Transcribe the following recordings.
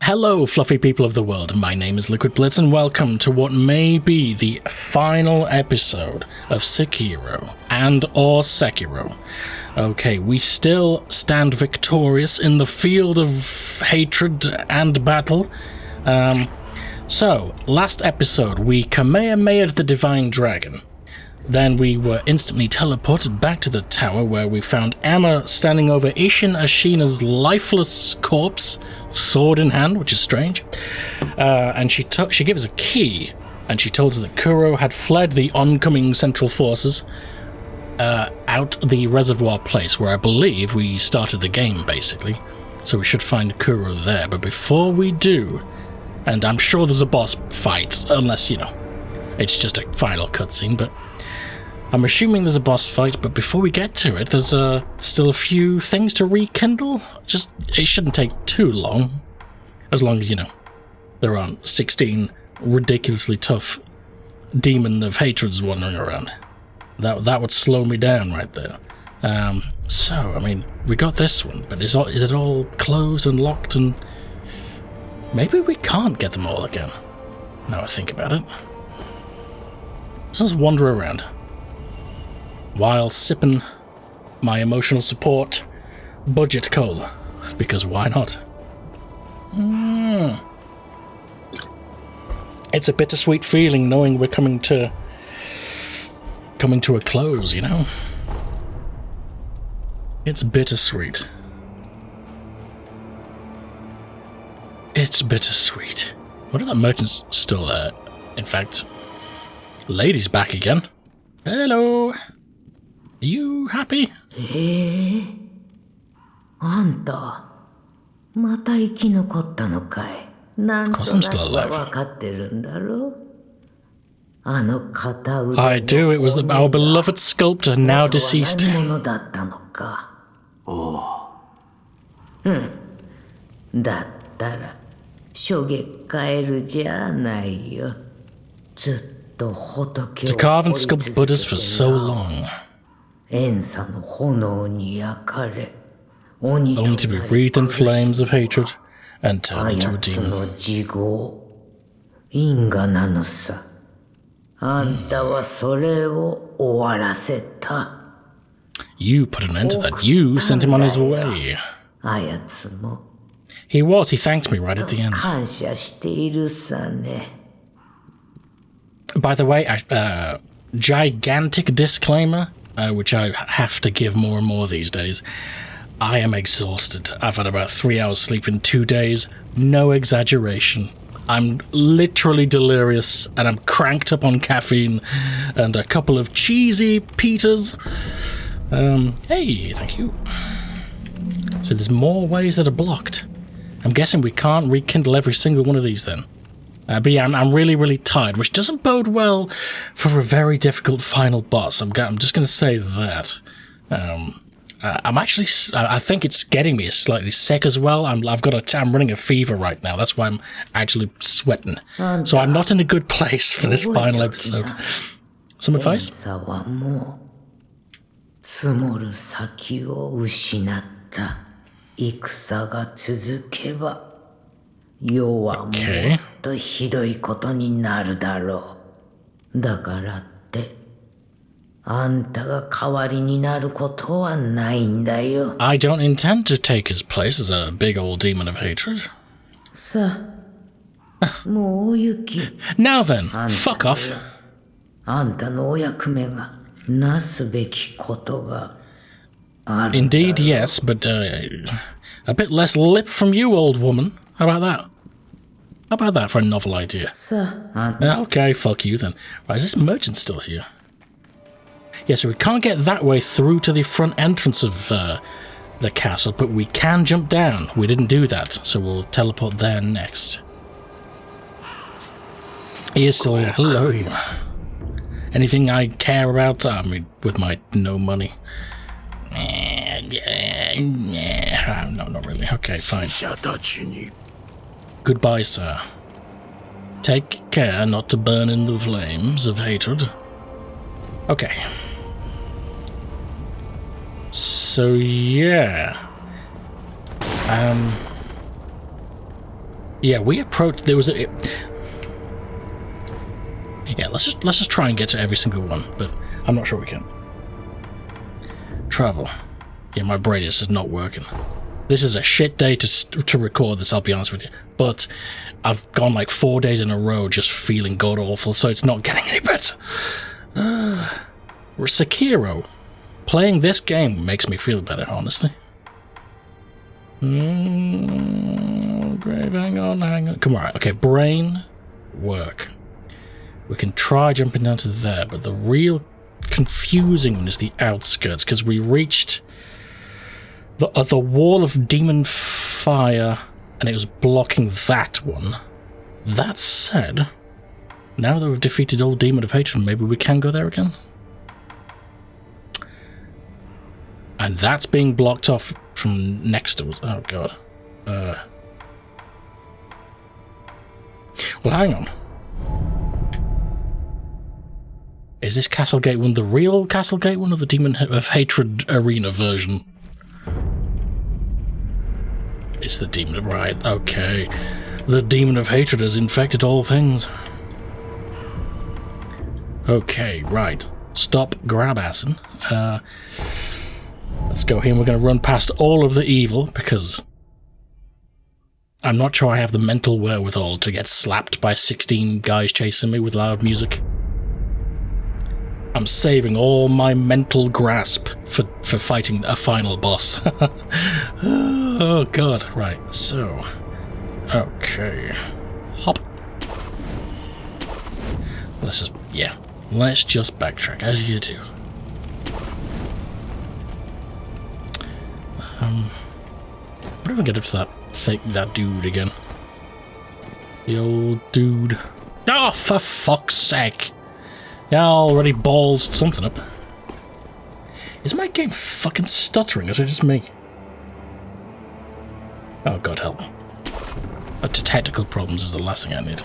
Hello, fluffy people of the world. My name is Liquid Blitz, and welcome to what may be the final episode of Sekiro and/or Sekiro. Okay, we still stand victorious in the field of hatred and battle. So, last episode, we Kamehameha'd the Divine Dragon. Then we were instantly teleported back to the tower where we found Emma standing over Isshin Ashina's lifeless corpse, sword in hand, which is strange. And she gave us a key, and she told us that Kuro had fled the oncoming central forces out the Reservoir place, where I believe we started the game, basically. So we should find Kuro there. But before we do, and I'm sure there's a boss fight, unless, you know, it's just a final cutscene, but I'm assuming there's a boss fight, but before we get to it, there's still a few things to rekindle. It shouldn't take too long. As long as, you know, there aren't 16 ridiculously tough demon of hatreds wandering around. That would slow me down right there. So, I mean, we got this one, but is it all closed and locked, and maybe we can't get them all again, now I think about it. Let's just wander around while sipping my emotional support budget cola, because why not? It's a bittersweet feeling knowing we're coming to a close, you know? It's bittersweet. It's bittersweet. What if that merchant's still there? In fact, lady's back again. Hello. Are you happy? あんた、また生き残ったのかい。なんとなくわかってるんだろ。あの片腕 I do. It was our beloved sculptor, now deceased. 何者だったのか。だったら、初月カエルじゃないよ。ずっと仏を To carve and sculpt Buddhas for so long. 遠佐の炎に焼かれ only to be wreathed in flames of hatred and turn into a demon. の自業因果なのさ。あんたはそれを終わらせた。You put an end to that. You sent him on his way. あやつも He thanked me right at the end. 感謝しているさね。By the way, gigantic disclaimer, which I have to give more and more these days. I am exhausted. I've had about 3 hours sleep in 2 days. No exaggeration. I'm literally delirious, and I'm cranked up on caffeine and a couple of cheesy pitas. Hey, thank you. So there's more ways that are blocked. I'm guessing we can't rekindle every single one of these then. But yeah, I'm really, really tired, which doesn't bode well for a very difficult final boss. I'm just going to say that. I think it's getting me slightly sick as well. I'm running a fever right now. That's why I'm actually sweating. So I'm not in a good place for this final episode. Some advice? 積もる先を失った戦が続けば世はもっとひどいことになるだろう。だからってあんたが代わりになることはないんだよ。I don't intend to take his place as a big old demon of hatred. さあ、もうお行き。Now then, fuck off. あんたのお役目がなすべきことがある。Indeed, yes, but a bit less lip from you, old woman. How about that? How about that for a novel idea? Okay, fuck you then. Right, is this merchant still here? Yeah, so we can't get that way through to the front entrance of the castle, but we can jump down. We didn't do that, so we'll teleport there next. He is still here. Hello. Anything I care about? I mean, with my no money. No, not really. Okay, fine. Goodbye, sir. Take care not to burn in the flames of hatred. Okay. So, yeah. Yeah, we approached... There was a... Yeah, let's just try and get to every single one, but I'm not sure we can. Travel. Yeah, my brain is just not working. This is a shit day to record this, I'll be honest with you. But I've gone like 4 days in a row just feeling god-awful, so it's not getting any better. Sekiro. Playing this game makes me feel better, honestly. Grave, hang on. Come on, okay, brain work. We can try jumping down to there, but the real confusing one is the outskirts, because we reached the wall of demon fire, and it was blocking that one. That said, now that we've defeated old demon of hatred, maybe we can go there again? And that's being blocked off from next to us. Oh god. Well, hang on. Is this Castlegate one the real Castlegate one, or the Demon of Hatred arena version? It's the Demon, right, okay. The Demon of Hatred has infected all things. Okay, right. Stop grab-assing. Let's go here, and we're going to run past all of the evil, because I'm not sure I have the mental wherewithal to get slapped by 16 guys chasing me with loud music. I'm saving all my mental grasp for fighting a final boss. Oh god, right, so... Okay. Hop. Let's just... yeah. Let's just backtrack, as you do. What if we get up to that dude again? The old dude. Oh, for fuck's sake! Yeah, already balls something up. Is my game fucking stuttering, or is it just me? Oh, God help me. Technical problems is the last thing I need.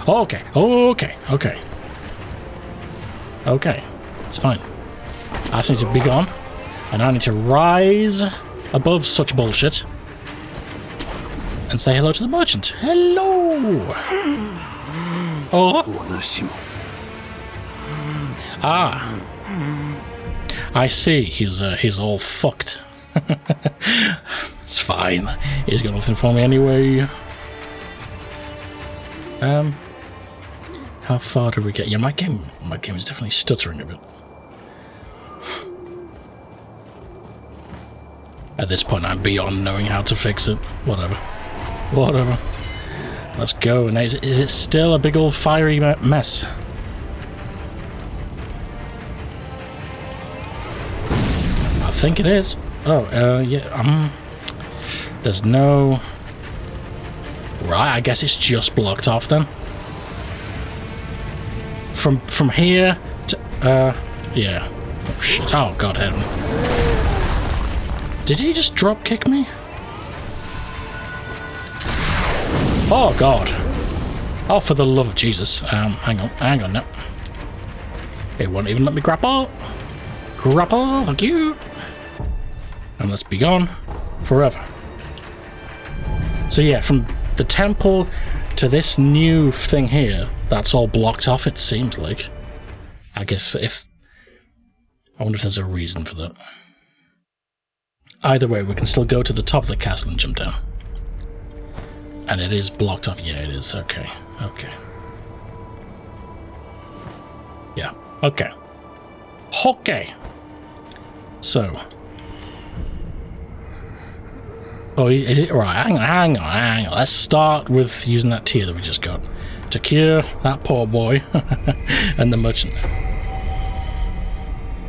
Okay. Okay, it's fine. I just need to be gone, and I need to rise above such bullshit and say hello to the merchant. Hello! Oh! Ah! I see, he's all fucked. It's fine. He's got nothing for me anyway. How far did we get? Yeah, my game is definitely stuttering a bit. At this point, I'm beyond knowing how to fix it. Whatever. Let's go. And is it still a big old fiery mess? I think it is. Oh, yeah. There's no... Right, I guess it's just blocked off then. From here to... yeah. Oh, shit. Oh, God heaven. Did he just drop kick me? Oh, God. Oh, for the love of Jesus. Hang on now. It won't even let me grapple. Grapple, thank you. And let's be gone forever. So yeah, from the temple to this new thing here, that's all blocked off, it seems like. I guess I wonder if there's a reason for that. Either way, we can still go to the top of the castle and jump down. And it is blocked off. Yeah, it is. Okay. Yeah. Okay. So. Oh, is it? Right, hang on. Let's start with using that tear that we just got to cure that poor boy and the merchant.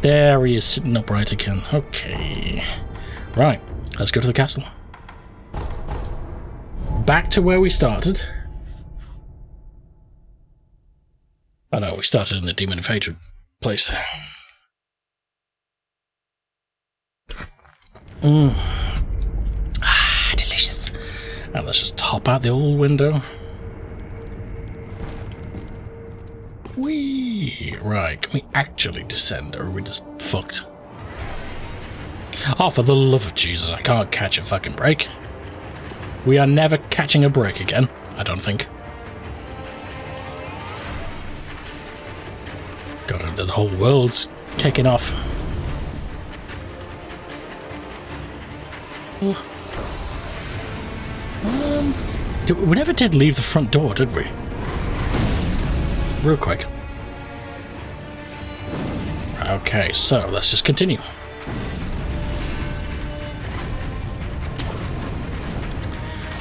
There he is, sitting upright again. Okay. Right, let's go to the castle. Back to where we started. Oh no, we started in the Demon of Hatred place. Delicious. And let's just hop out the old window. Whee! Right, can we actually descend, or are we just fucked? Oh, for the love of Jesus, I can't catch a fucking break. We are never catching a break again, I don't think. God, the whole world's kicking off. We never did leave the front door, did we? Real quick. Okay, so let's just continue.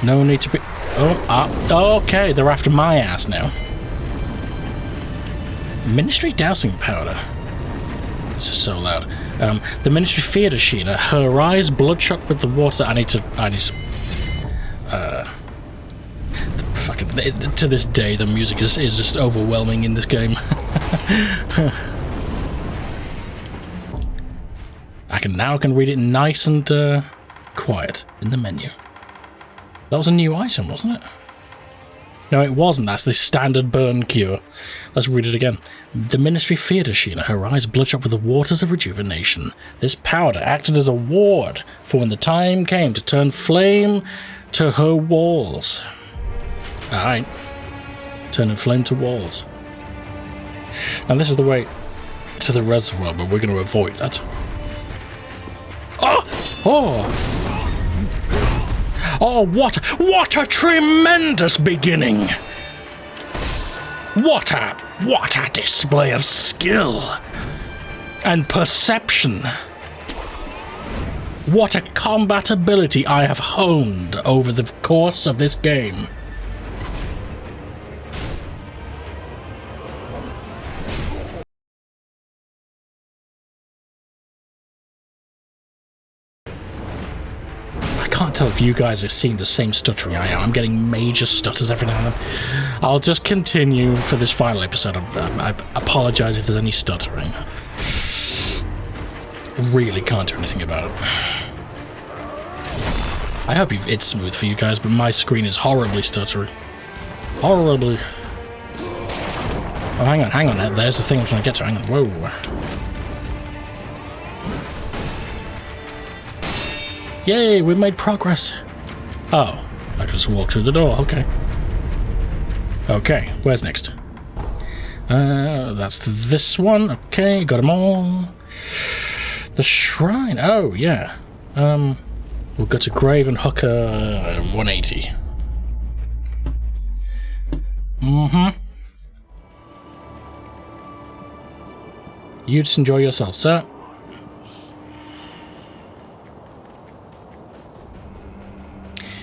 No need to be... okay, they're after my ass now. Ministry dowsing powder. This is so loud. The Ministry feared Ashina. Her eyes bloodshot with the water. I need to... fucking... To this day, the music is just overwhelming in this game. I can read it nice and quiet in the menu. That was a new item, wasn't it? No, it wasn't. That's the standard burn cure. Let's read it again. The Ministry feared Ashina, her eyes bloodshot with the waters of rejuvenation. This powder acted as a ward for when the time came to turn flame to her walls. Alright. Turning flame to walls. Now this is the way to the reservoir, but we're going to avoid that. Oh, what a tremendous beginning! What a display of skill and perception! What a combat ability I have honed over the course of this game. I can't tell if you guys are seeing the same stuttering I am. I'm getting major stutters every now and then. I'll just continue for this final episode. I apologize if there's any stuttering. Really can't do anything about it. I hope it's smooth for you guys, but my screen is horribly stuttery. Horribly. Oh, hang on. There's the thing I'm trying to get to. Hang on. Whoa. Yay, we made progress. Oh, I just walked through the door. Okay. Okay, where's next? That's this one. Okay, got them all. The shrine. Oh, yeah. We'll go to Grave and Hooker 180. You just enjoy yourself, sir.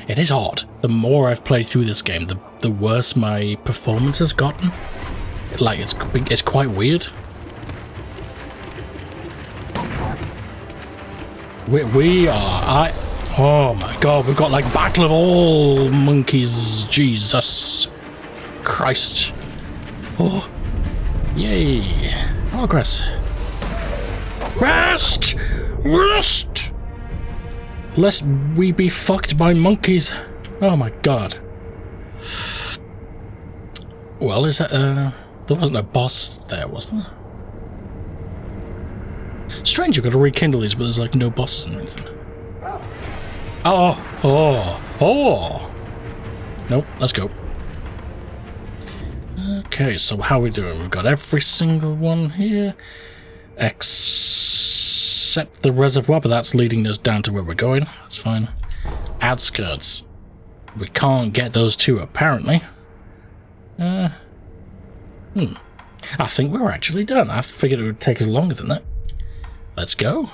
It is odd. The more I've played through this game, the worse my performance has gotten. Like, it's quite weird. We are... Oh my god, we've got like Battle of all monkeys. Jesus Christ. Oh. Yay. Progress. Rest! Rest! Lest we be fucked by monkeys. Oh my god. Well, is that, there wasn't a boss there, was there? Strange, you've got to rekindle these, but there's like no bosses and anything. Oh. Nope, let's go. Okay, so how are we doing? We've got every single one here. Except the reservoir, but that's leading us down to where we're going. That's fine. Outskirts. We can't get those two, apparently. I think we're actually done. I figured it would take us longer than that. Let's go.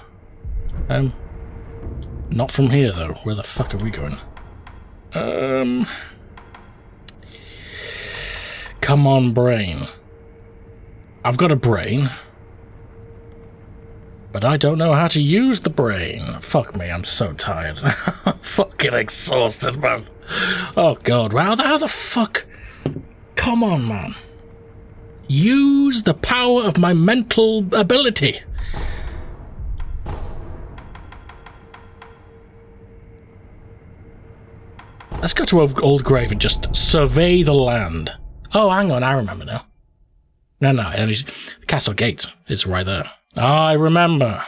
Not from here, though. Where the fuck are we going? Come on, brain. I've got a brain. But I don't know how to use the brain. Fuck me, I'm so tired. I'm fucking exhausted, man. Oh, God. Wow, how the fuck? Come on, man. Use the power of my mental ability. Let's go to Old Grave and just survey the land. Oh, hang on, I remember now. No, the castle gate is right there. I remember.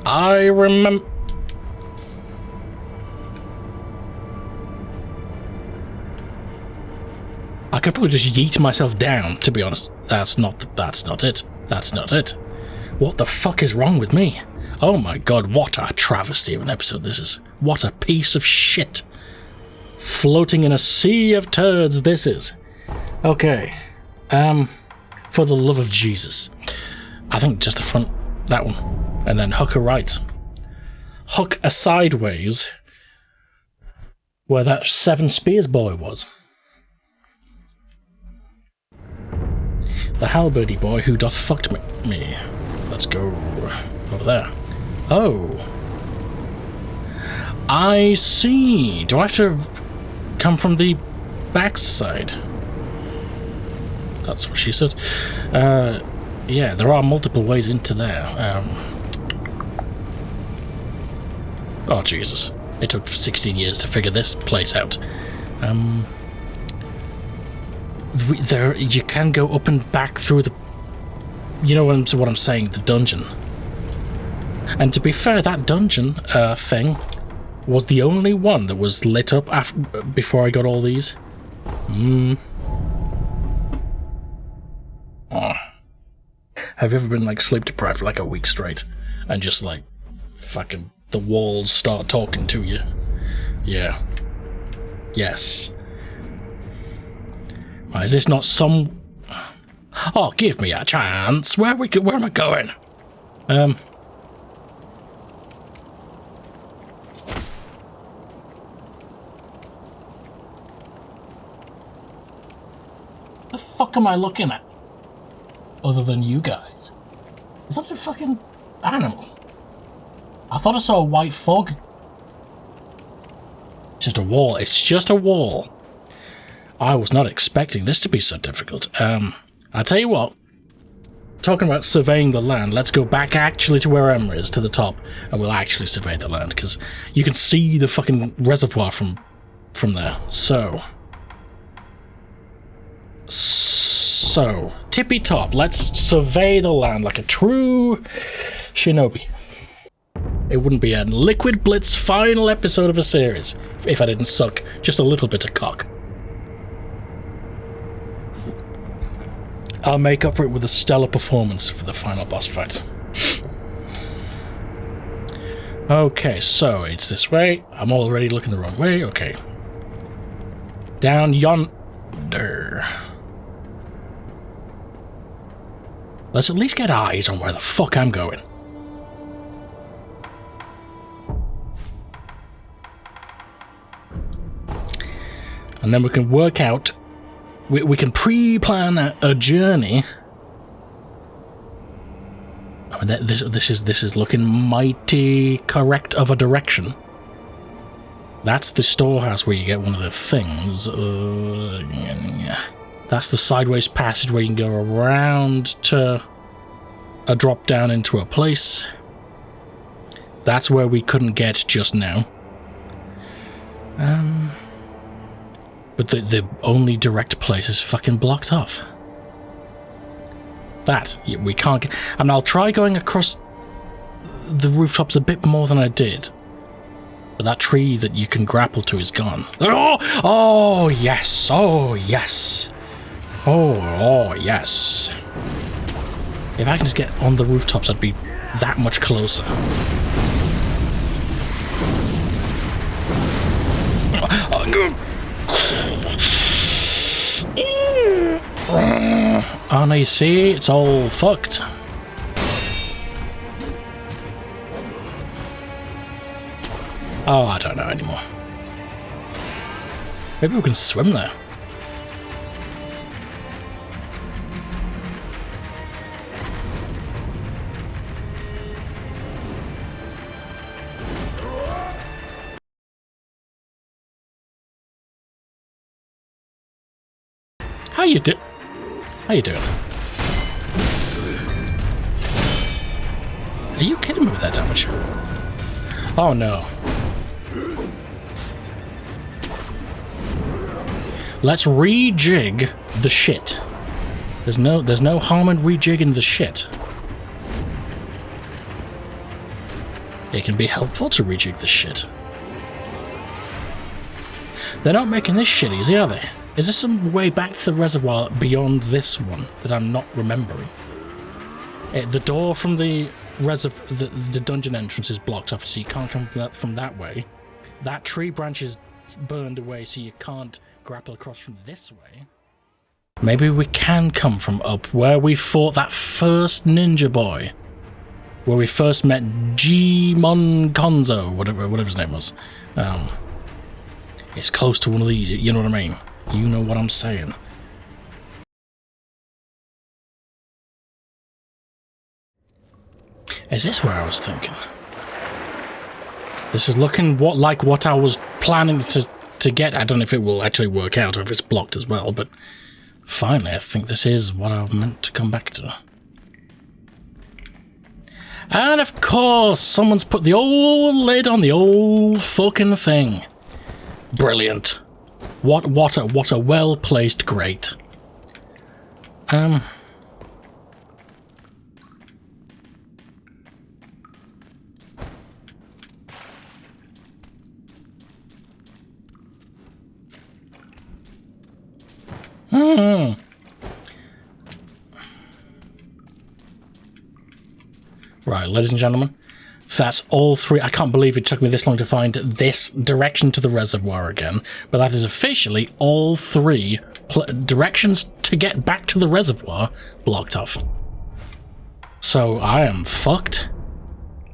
I remember... I could probably just yeet myself down, to be honest. That's not it. That's not it. What the fuck is wrong with me? Oh my god, what a travesty of an episode this is. What a piece of shit. Floating in a sea of turds this is. Okay. For the love of Jesus. I think just the front, that one. And then hook a right. Hook a sideways. Where that Seven Spears boy was. The halberdy boy who doth fucked me. Let's go over there. Oh. I see. Do I have to come from the backside? That's what she said. Yeah, there are multiple ways into there. Oh, Jesus. It took 16 years to figure this place out. There, you can go up and back through the... You know what I'm saying, the dungeon. And to be fair, that dungeon thing was the only one that was lit up before I got all these. Oh. Have you ever been like sleep deprived for like a week straight and just like fucking the walls start talking to you? Yeah. Yes. Is this not some... Oh, give me a chance. Where am I going? The fuck am I looking at? Other than you guys? Is that a fucking animal? I thought I saw a white fog. Just a wall. It's just a wall. I was not expecting this to be so difficult. I'll tell you what. Talking about surveying the land, let's go back actually to where Emma is, to the top, and we'll actually survey the land, because you can see the fucking reservoir from there. So, tippy top, let's survey the land like a true shinobi. It wouldn't be a Liquid Blitz final episode of a series if I didn't suck just a little bit of cock. I'll make up for it with a stellar performance for the final boss fight. Okay, so it's this way. I'm already looking the wrong way. Okay. Down yonder. Let's at least get eyes on where the fuck I'm going. And then we can work out... We can pre-plan a journey. I mean, this is looking mighty correct of a direction. That's the storehouse where you get one of the things. That's the sideways passage where you can go around to a drop down into a place. That's where we couldn't get just now. But the only direct place is fucking blocked off. That, we can't get... I mean, I'll try going across the rooftops a bit more than I did. But that tree that you can grapple to is gone. Oh yes, oh yes. Oh yes. If I can just get on the rooftops, I'd be that much closer. Oh no, you see, it's all fucked. Oh, I don't know anymore. Maybe we can swim there. How you doing? Are you kidding me with that damage? Oh no. Let's rejig the shit. There's no harm in rejigging the shit. it can be helpful to rejig this shit. They're not making this shit easy, are they? Is there some way back to the reservoir beyond this one that I'm not remembering? The door from the dungeon entrance is blocked off, so you can't come from that way. That tree branch is burned away, so you can't grapple across from this way. Maybe we can come from up where we fought that first ninja boy. Where we first met Jimon Konzo, whatever his name was. It's close to one of these, you know what I mean? You know what I'm saying. Is this where I was thinking? This is looking like what I was planning to get. I don't know if it will actually work out or if it's blocked as well, but finally I think this is what I meant to come back to. And of course, someone's put the old lid on the old fucking thing. Brilliant. What a well-placed grate. Right, ladies and gentlemen, that's all three. I can't believe it took me this long to find this direction to the reservoir again, but that is officially all three directions to get back to the reservoir blocked off. So I am fucked.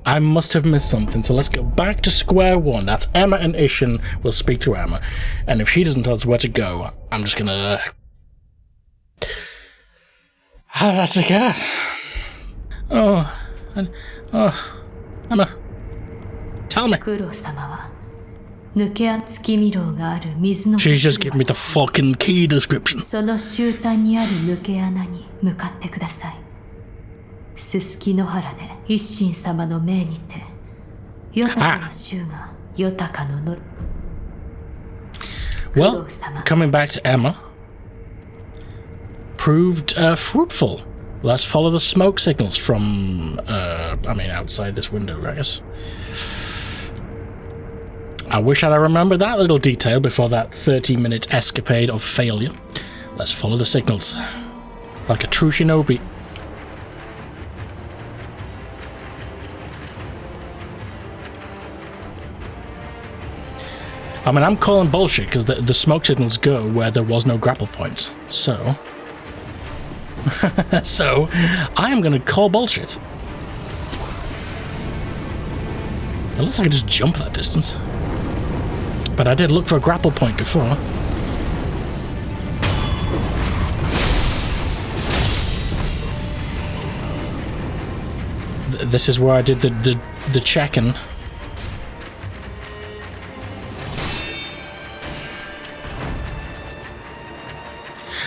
I must have missed something, so let's go back to square one. That's Emma and Isshin. We'll speak to Emma, and if she doesn't tell us where to go, I'm just gonna... How did I go? Emma, tell me. She's just giving me the fucking key description. Well, coming back to Emma, proved fruitful. Let's follow the smoke signals from, outside this window, I guess. I wish I'd remembered that little detail before that 30-minute escapade of failure. Let's follow the signals. Like a true shinobi. I mean, I'm calling bullshit because the smoke signals go where there was no grapple point. So... so, I am going to call bullshit. It looks like I just jump that distance. But I did look for a grapple point before. This is where I did the checking.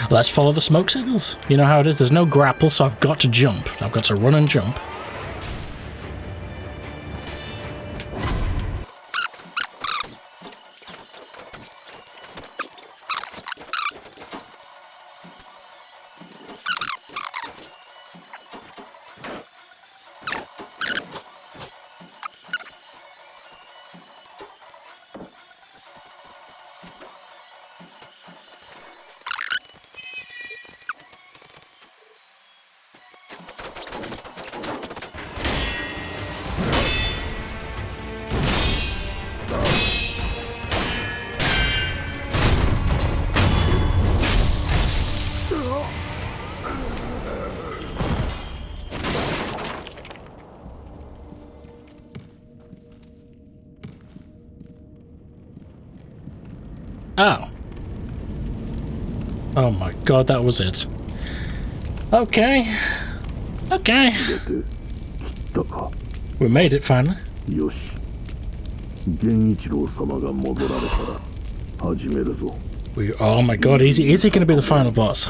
Let's follow the smoke signals. You know how it is. There's no grapple, so I've got to jump. I've got to run and jump. Oh. Oh my god, that was it. Okay. Okay. We made it finally. Oh my god, is he gonna be the final boss?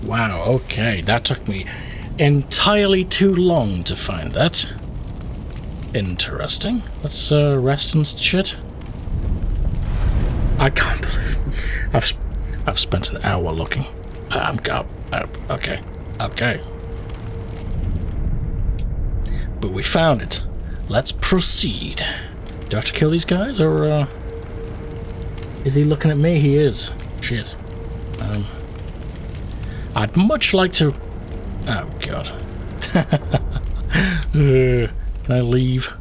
Wow, okay, that took me entirely too long to find that. Interesting. Let's rest and shit. I can't believe I've spent an hour looking. Okay. Okay. But we found it. Let's proceed. Do I have to kill these guys, or, is he looking at me? He is. Shit. I'd much like to... Oh, God. Can I leave?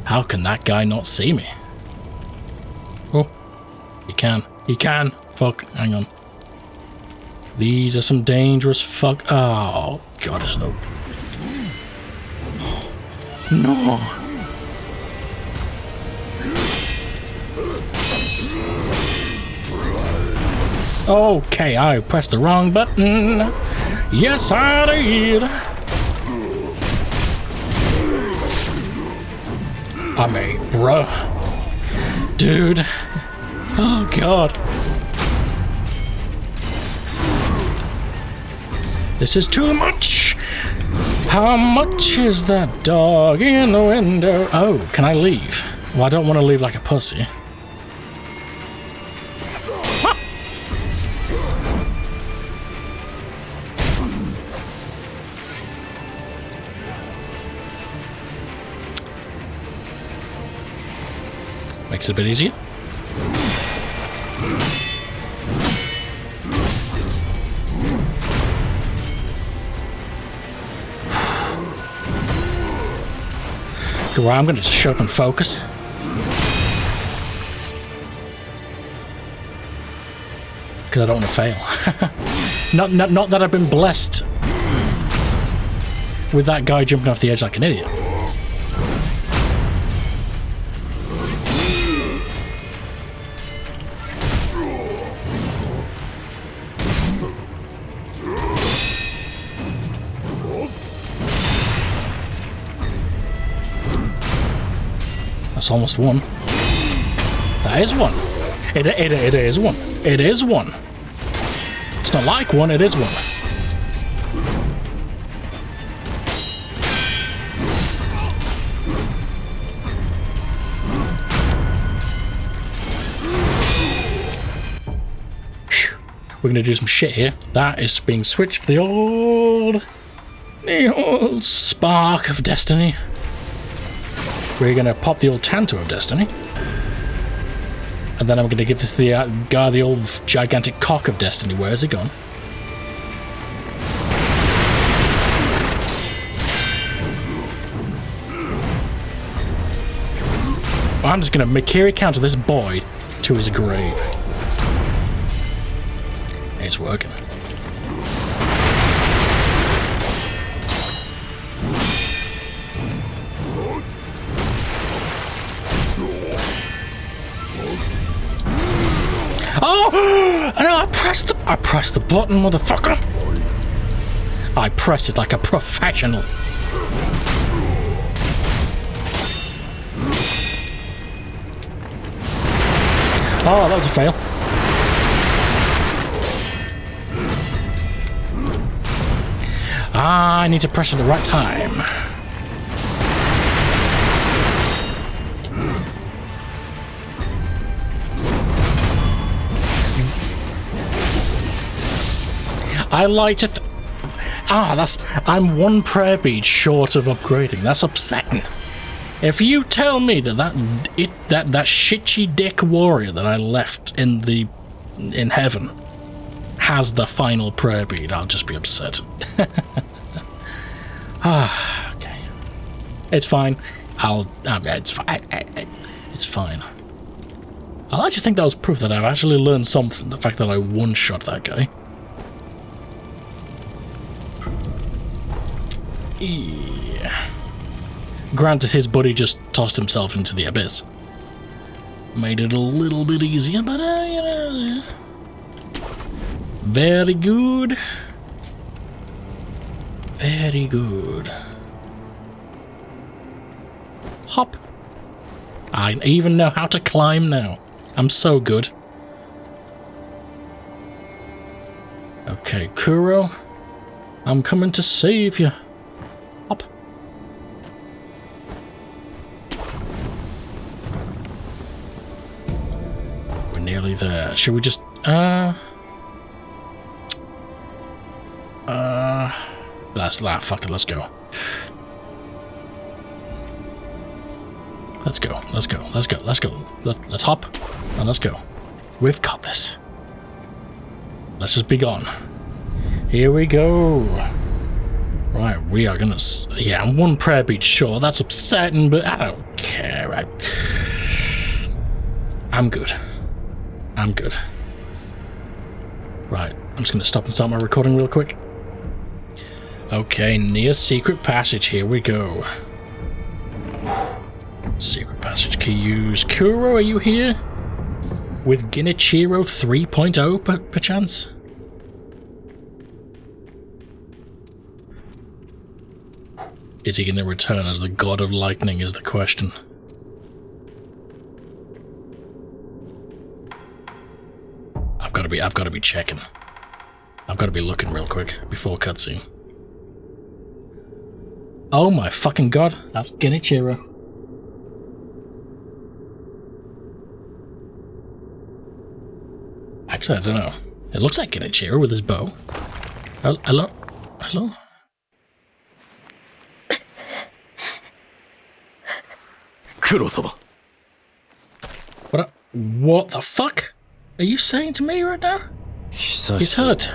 How can that guy not see me? Oh, he can. He can. Fuck, hang on. These are some dangerous fuck... Oh, God, there's no... No! Okay, I pressed the wrong button. Yes, I did. I mean, bruh. Dude. Oh, God. This is too much. How much is that dog in the window? Oh, can I leave? Well, I don't want to leave like a pussy. Makes it a bit easier. Well, I'm going to just shut up and focus. Because I don't want to fail. not that I've been blessed with that guy jumping off the edge like an idiot. That's almost one. That is one. It is one. It is one. It's not like one, it is one. Whew. We're gonna do some shit here. That is being switched for the old spark of destiny. We're going to pop the old Tanto of Destiny. And then I'm going to give this to the guy, the old gigantic cock of Destiny. Where is it gone? Well, I'm just going to Mikiri counter this boy to his grave. It's working. Oh! I know, I pressed the button, motherfucker! I pressed it like a professional. Oh, that was a fail. I need to press it at the right time. I like to I'm one prayer bead short of upgrading. That's upsetting. If you tell me that that shitchy dick warrior that I left in heaven has the final prayer bead, I'll just be upset. Okay. It's fine. It's fine. It's fine. I like to think that was proof that I've actually learned something. The fact that I one-shot that guy. Yeah. Granted, his buddy just tossed himself into the abyss. Made it a little bit easier, but you know. Very good. Very good. Hop. I even know how to climb now. I'm so good. Okay, Kuro. I'm coming to save you. Hop. nearly there. Should we just... fuck it, let's go. Let's go. Let's hop, and let's go. We've got this. Let's just be gone. Here we go. Right, we are gonna... Yeah, I'm one prayer beat short. That's upsetting, but I don't care. I'm good. Right, I'm just gonna stop and start my recording real quick. Okay, near secret passage. Here we go. Secret passage key used. Kuro, are you here? With Genichiro 3.0 perchance? Is he going to return as the god of lightning is the question. I've got to be checking. I've got to be looking real quick before cutscene. Oh my fucking god, that's Genichiro. Actually, I don't know. It looks like Genichiro with his bow. Hello? Hello? Kuro-sama. What the fuck are you saying to me right now? He's hurt.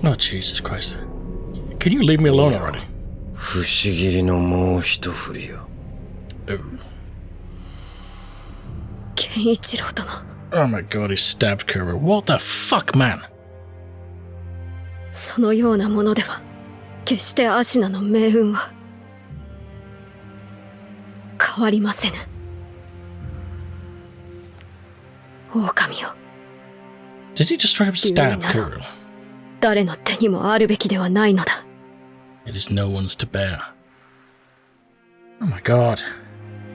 Oh, Jesus Christ. Can you leave me alone already? Oh my god, he stabbed Kuro. What the fuck, man? そのようなものでは決してアシナの命運は変わりませぬ。狼よ。Did he just straight up stab Kuro? 誰の手にもあるべきではないのだ。It is no one's to bear. Oh my god.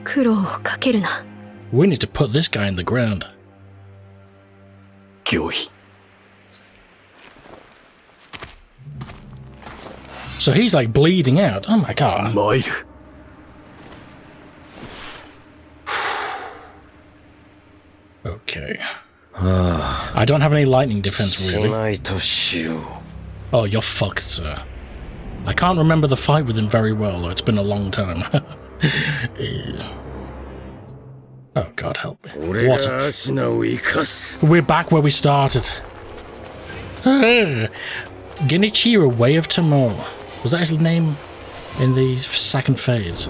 苦労をかけるな。We need to put this guy in the ground. 脅威。 So he's like bleeding out. Oh my god. 参る。Okay. I don't have any lightning defense, really. Oh, you're fucked, sir. I can't remember the fight with him very well, though. It's been a long time. Oh, God help me. What We're back where we started. Genichiro, Way of Tomorrow. Was that his name in the second phase?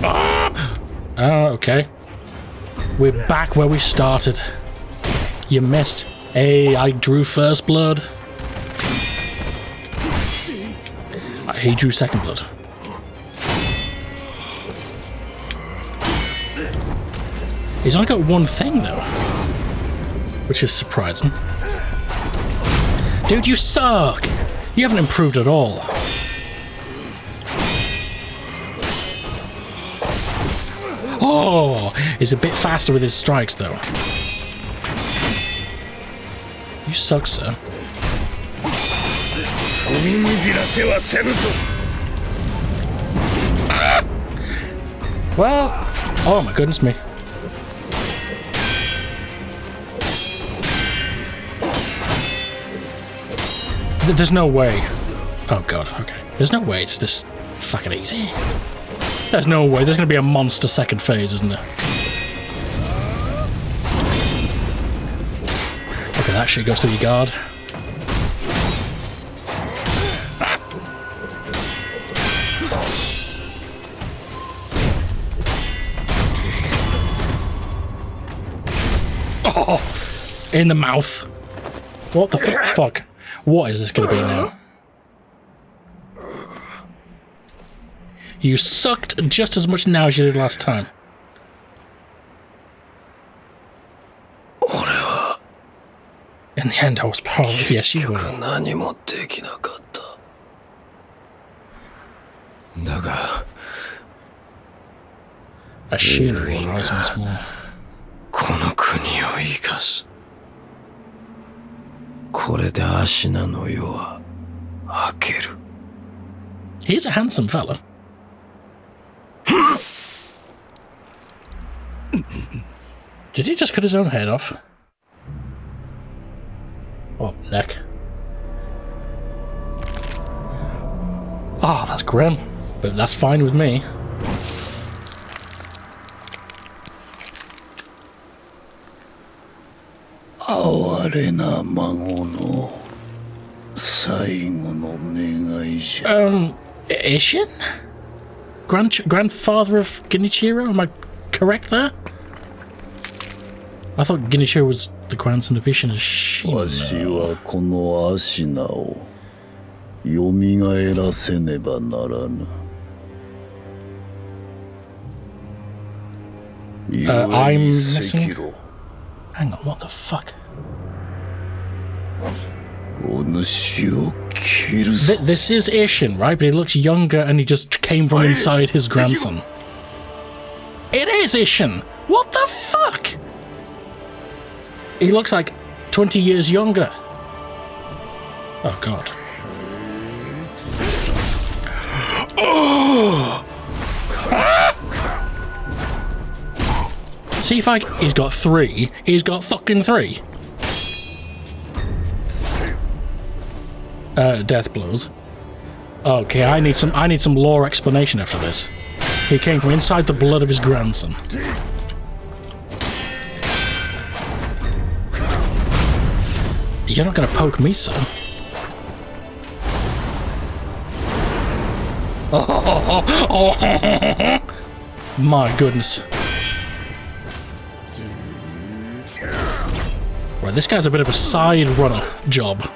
Oh, okay. We're back where we started. You missed. Hey, I drew first blood. He drew second blood. He's only got one thing, though. Which is surprising. Dude, you suck! You haven't improved at all. Oh, he's a bit faster with his strikes, though. You suck, sir. Well, oh my goodness me. There's no way. Oh god, okay. There's no way it's this fucking easy. There's no way. There's gonna be a monster second phase, isn't there? Okay, that shit goes through your guard. Oh, in the mouth. What the fuck? What is this gonna be now? You sucked just as much now as you did last time. In the end, I was powerless. Yes, you were. Isshin will rise once more. He's a handsome fella. Did he just cut his own head off? Oh, neck. Oh, that's grim. But that's fine with me. Isshin? Grandfather of Genichiro? Am I correct there? I thought Genichiro was the grandson of Isshin. I'm missing. Hang on, what the fuck? This is Isshin, right? But he looks younger and he just came from inside his grandson. It is Isshin! What the fuck? He looks like 20 years younger. Oh god. Oh! See if he's got 3. He's got fucking 3. Death blows. Okay, I need some lore explanation after this. He came from inside the blood of his grandson. You're not gonna poke me, son. Oh, my goodness. Right, this guy's a bit of a side runner job.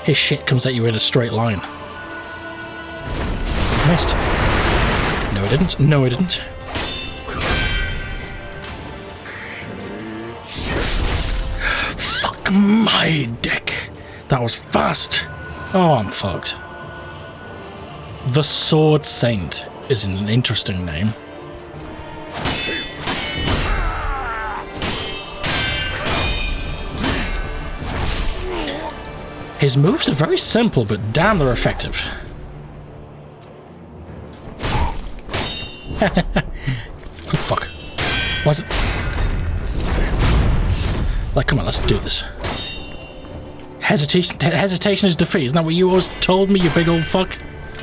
His shit comes at you in a straight line. Missed. No, I didn't. No, I didn't. Fuck my dick. That was fast. Oh, I'm fucked. The Sword Saint is an interesting name. His moves are very simple, but damn, they're effective. Oh, fuck. What's it? Like, come on, let's do this. Hesitation is defeat. Isn't that what you always told me, you big old fuck?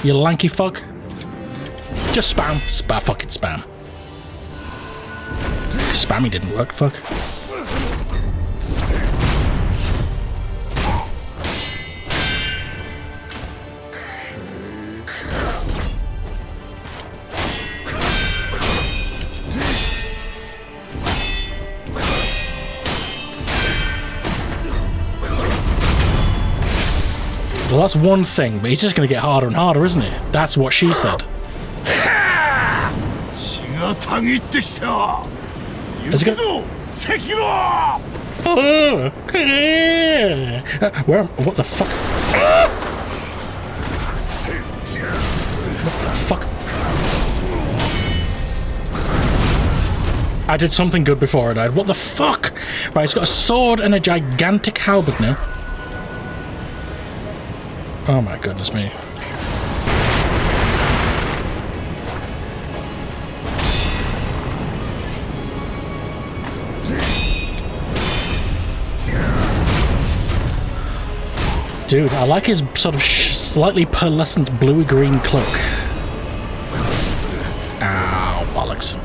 You lanky fuck? Just spam. Fucking spam. Spamming didn't work, fuck. Well, that's one thing, but he's just going to get harder and harder, isn't he? That's what she said. Is he gonna... Where? What the fuck? What the fuck? I did something good before I died. What the fuck? Right, he's got a sword and a gigantic halberd now. Oh my goodness me. Dude, I like his sort of slightly pearlescent bluey-green cloak. Ow, bollocks.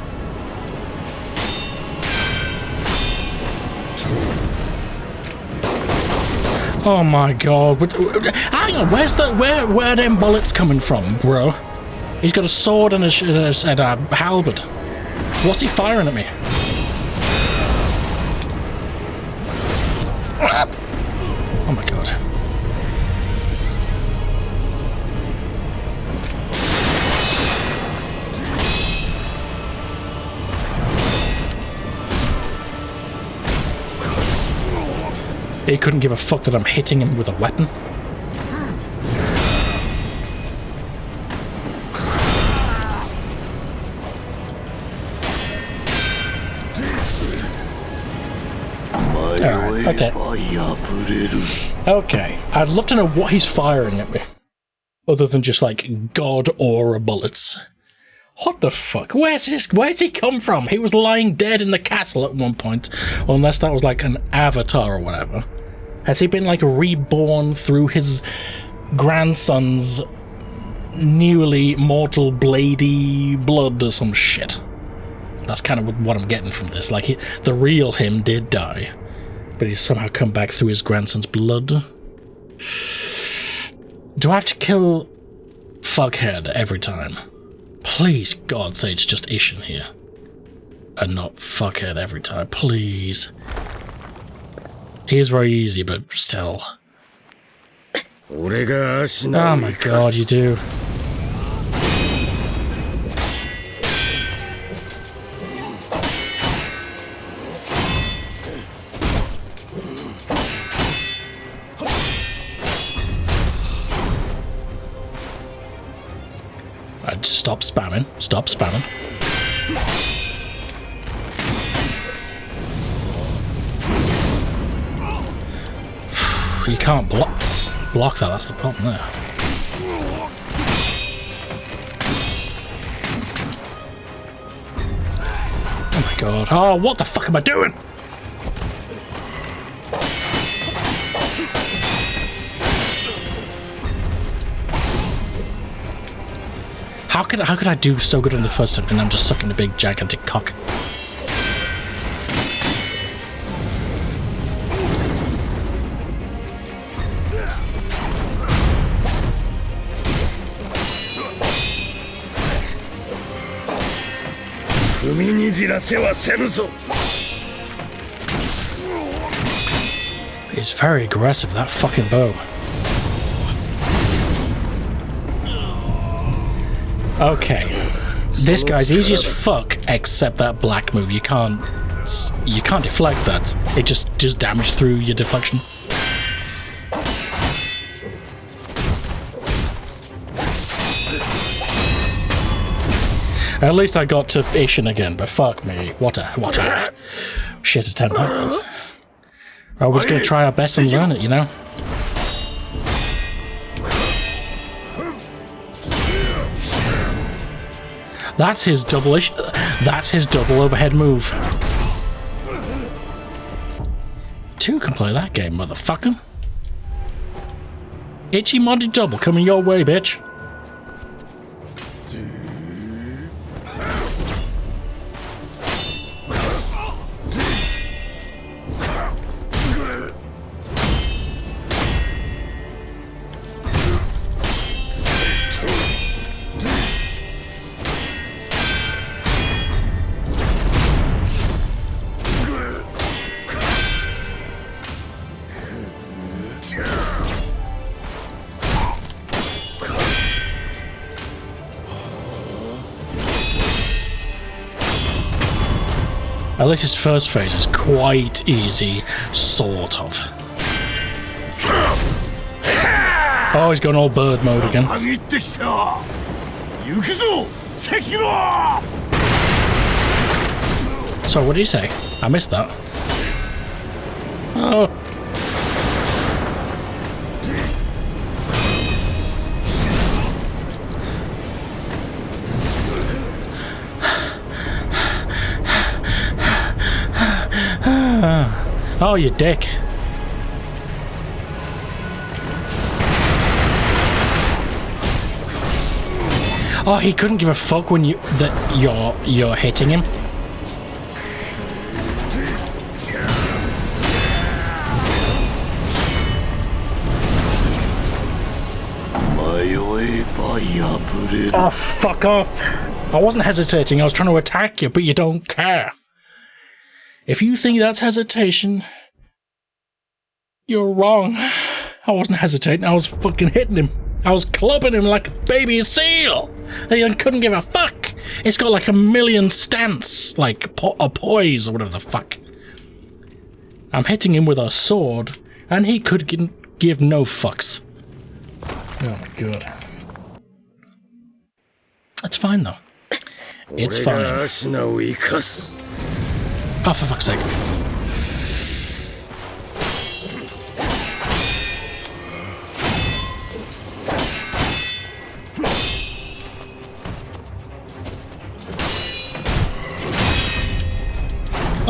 Oh my god. Hang on, where are them bullets coming from, bro? He's got a sword and a halberd. What's he firing at me? Oh my god. He couldn't give a fuck that I'm hitting him with a weapon. Alright, okay. Okay, I'd love to know what he's firing at me. Other than just like god aura bullets. What the fuck? Where's he come from? He was lying dead in the castle at one point. Unless that was like an avatar or whatever. Has he been like reborn through his grandson's newly mortal bladey blood or some shit? That's kind of what I'm getting from this. Like, the real him did die, but he's somehow come back through his grandson's blood. Do I have to kill Fuckhead every time? Please, God, say it's just Isshin here. And not Fuckhead every time, please. He is very easy, but still. Oh my God, you do. Stop spamming. Stop spamming. You can't block that, that's the problem there. Oh my God. Oh, what the fuck am I doing? How could I do so good on the first attempt and I'm just sucking a big gigantic cock? It's very aggressive, that fucking bow. Okay, this guy's easy as fuck, except that black move. You can't deflect that. It just does damage through your deflection. At least I got to Isshin again, but fuck me, what a shit attempt that was. I was gonna try our best and learn it, you know. That's his double overhead move. Two can play that game, motherfucker. Itchy modded double coming your way, bitch. At least his first phase is quite easy, sort of. Oh, he's going all bird mode again. So, what did he say? I missed that. Oh. Oh, you dick. Oh, he couldn't give a fuck when you're hitting him. Oh, fuck off. I wasn't hesitating, I was trying to attack you, but you don't care. If you think that's hesitation, you're wrong. I wasn't hesitating, I was fucking hitting him. I was clubbing him like a baby seal. And he couldn't give a fuck. It's got like a million stance, like a poise or whatever the fuck. I'm hitting him with a sword, and he could give no fucks. Oh my god. It's fine though. It's fine. Oh, for fuck's sake.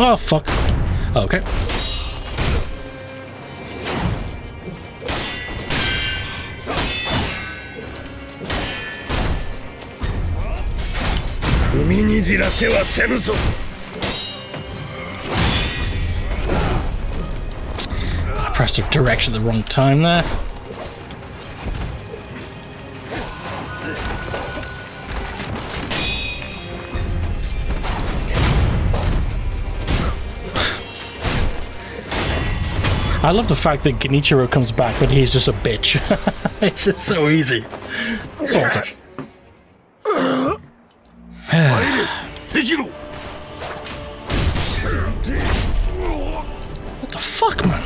Oh, fuck. Okay. I pressed the direction at the wrong time there. I love the fact that Genichiro comes back, but he's just a bitch. It's just so easy. Sort of. Sekiro! What the fuck, man?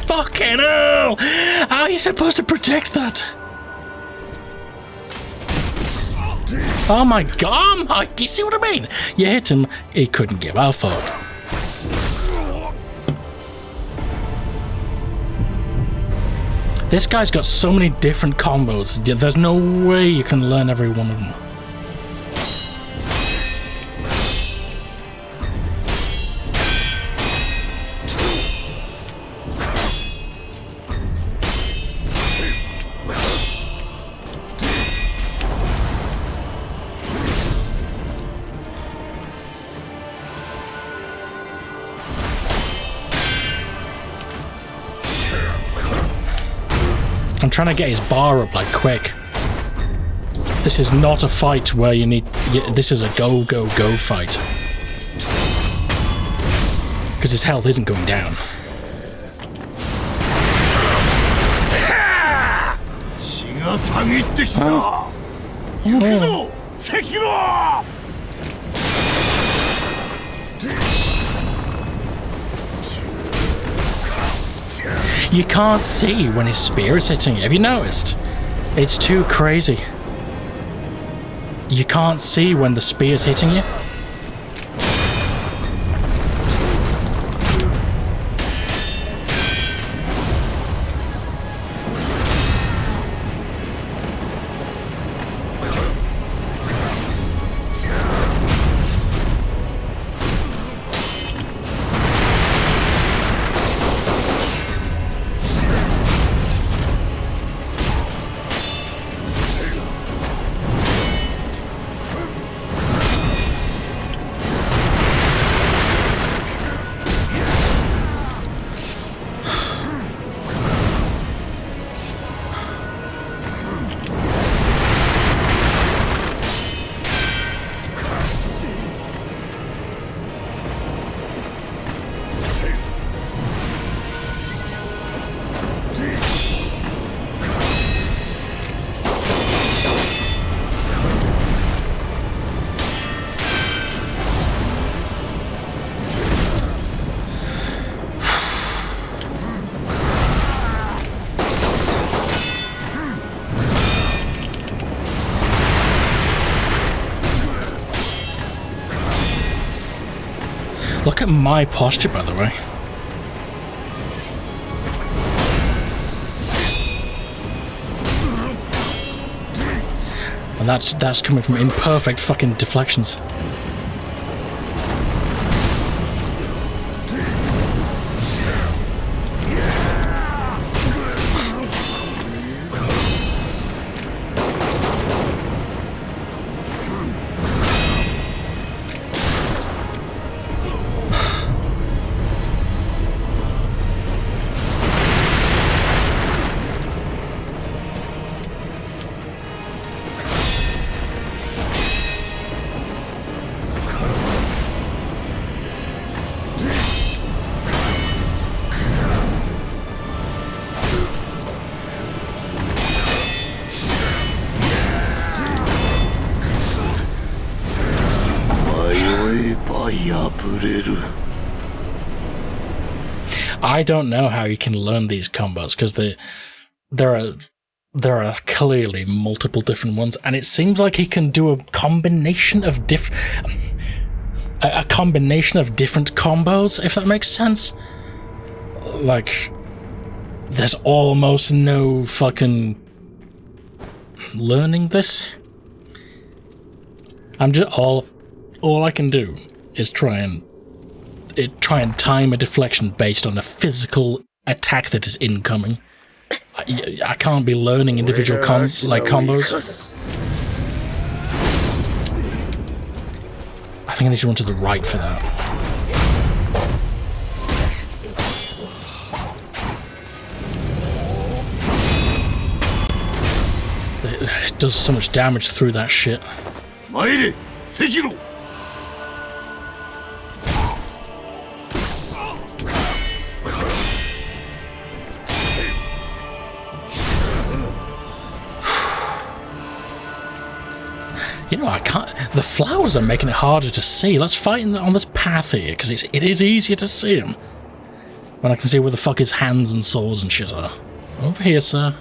Fucking hell! How are you supposed to protect that? Oh my god! Oh, you see what I mean? You hit him, he couldn't give a fuck. This guy's got so many different combos, there's no way you can learn every one of them. I'm trying to get his bar up like quick. This is not a fight where you need... This is a go, go, go fight. Because his health isn't going down. You can't see when his spear is hitting you. Have you noticed? It's too crazy. You can't see when the spear is hitting you. Look at my posture, by the way. And that's coming from imperfect fucking deflections. I don't know how you can learn these combos, because there are clearly multiple different ones, and it seems like he can do a combination of different combos, if that makes sense. Like, there's almost no fucking learning this. I'm just all I can do is try and time a deflection based on a physical attack that is incoming. I can't be learning individual combos. I think I need to run to the right for that. It does so much damage through that shit. Sekiro! You know, I can't. The flowers are making it harder to see. Let's fight on this path here, because it is easier to see them when I can see where the fuck his hands and swords and shit are. Over here, sir.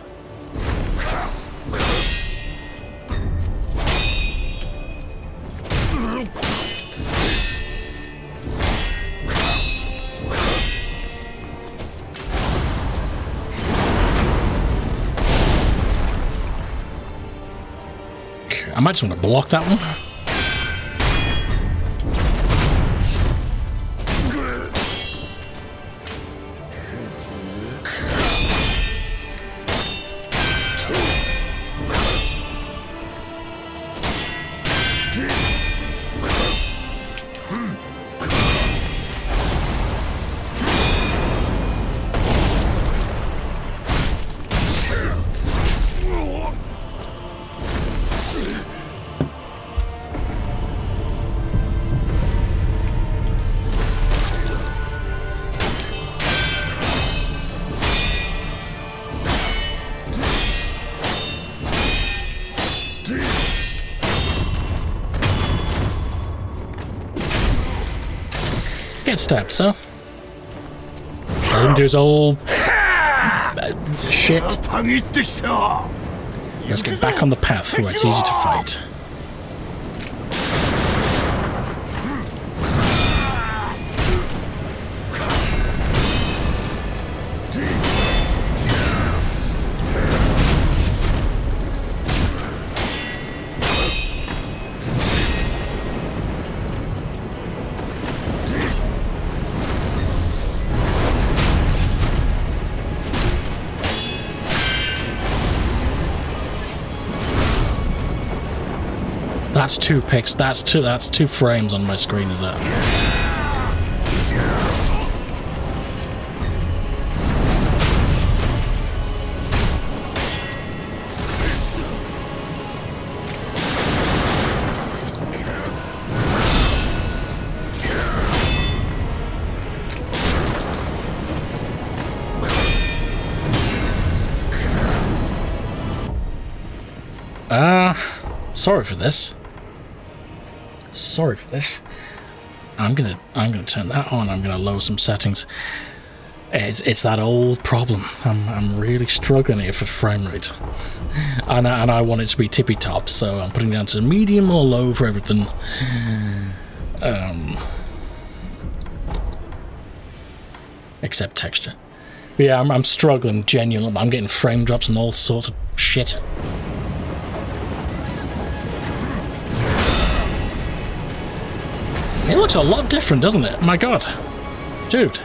I might just want to block that one. Get stabbed, sir. Let him do his old shit. Let's get back on the path where it's easy to fight. That's 2 picks. That's two frames on my screen, is that? Sorry for this. Sorry for this. I'm gonna turn that on. I'm gonna lower some settings. It's that old problem. I'm really struggling here for frame rate, and I want it to be tippy top, so I'm putting it down to medium or low for everything. Except texture. But yeah, I'm struggling genuinely. I'm getting frame drops and all sorts of shit. It looks a lot different, doesn't it? My god. Dude.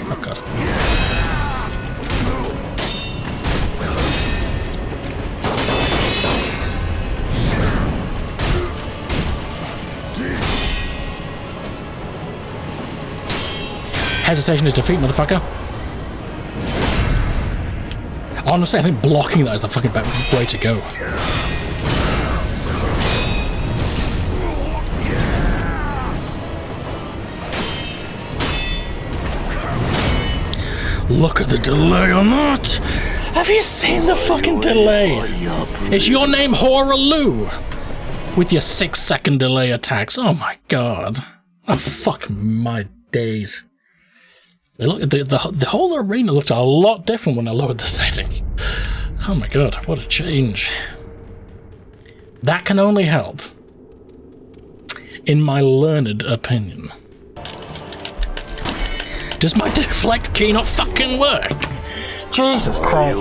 Oh god. Hesitation is defeat, motherfucker. Honestly, I think blocking that is the fucking way to go. Look at the delay on that! Have you seen the fucking delay? Is your name Hoarah Loux? With your 6-second delay attacks. Oh my god. Oh, fuck my days. The whole arena looked a lot different when I lowered the settings. Oh my god, what a change. That can only help, in my learned opinion. Does my deflect key not fucking work? Jesus Christ.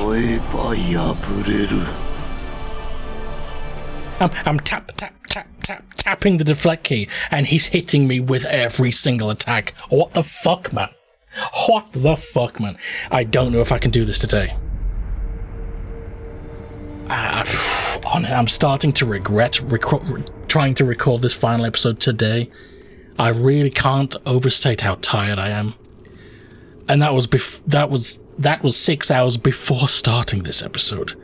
I'm tapping the deflect key, and he's hitting me with every single attack. What the fuck, man? What the fuck, man? I don't know if I can do this today. I'm starting to regret trying to record this final episode today. I really can't overstate how tired I am. And that was 6 hours before starting this episode.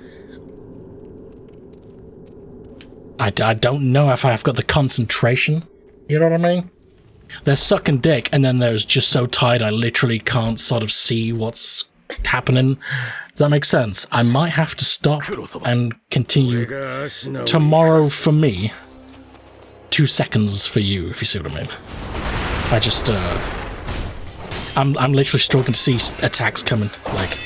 I don't know if I've got the concentration. You know what I mean? They're sucking dick, and then there's just so tired I literally can't sort of see what's happening. Does that make sense? I might have to stop and continue tomorrow for me, 2 seconds for you, if you see what I mean. I just, I'm literally struggling to see attacks coming, like...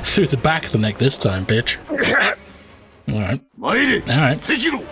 Through the back of the neck this time, bitch. Alright. Alright. Sekiro.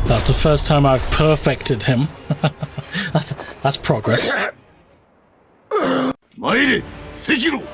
That's the first time I've perfected him. That's progress. Maire, Sekiro.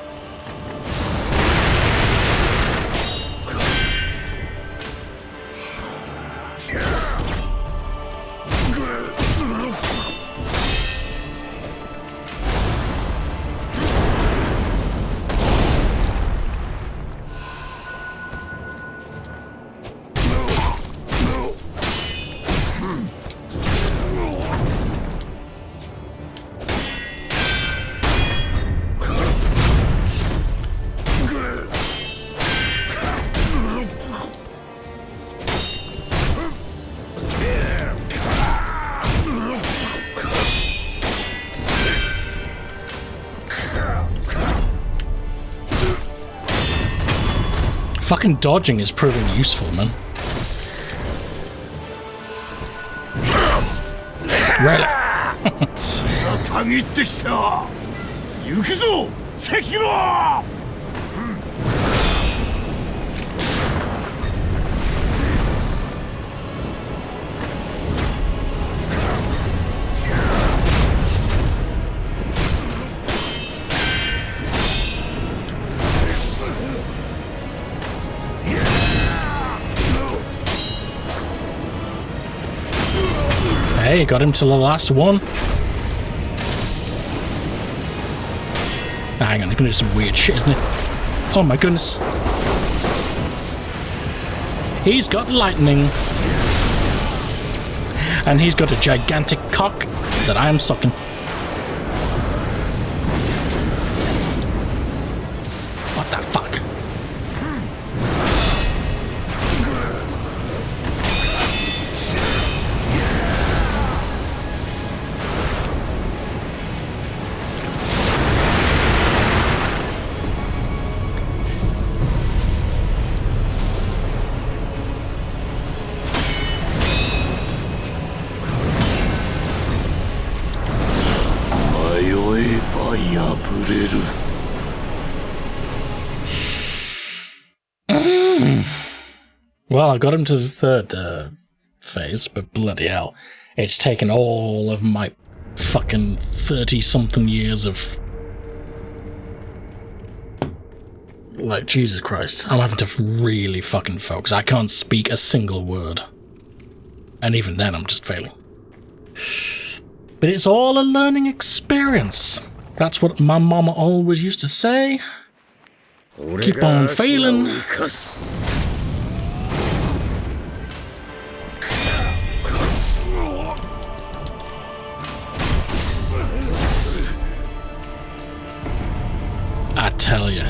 Fucking dodging is proving useful, man. Really? たぎってきた。行くぞ、関野。Hey, got him to the last one. Hang on, he's gonna do some weird shit, isn't he? Oh my goodness. He's got lightning. And he's got a gigantic cock that I am sucking. What the fuck? Well, I got him to the third phase, but bloody hell, it's taken all of my fucking 30-something years of... Like, Jesus Christ, I'm having to really fucking focus. I can't speak a single word. And even then, I'm just failing. But it's all a learning experience. That's what my mama always used to say. Keep on failing. I tell you.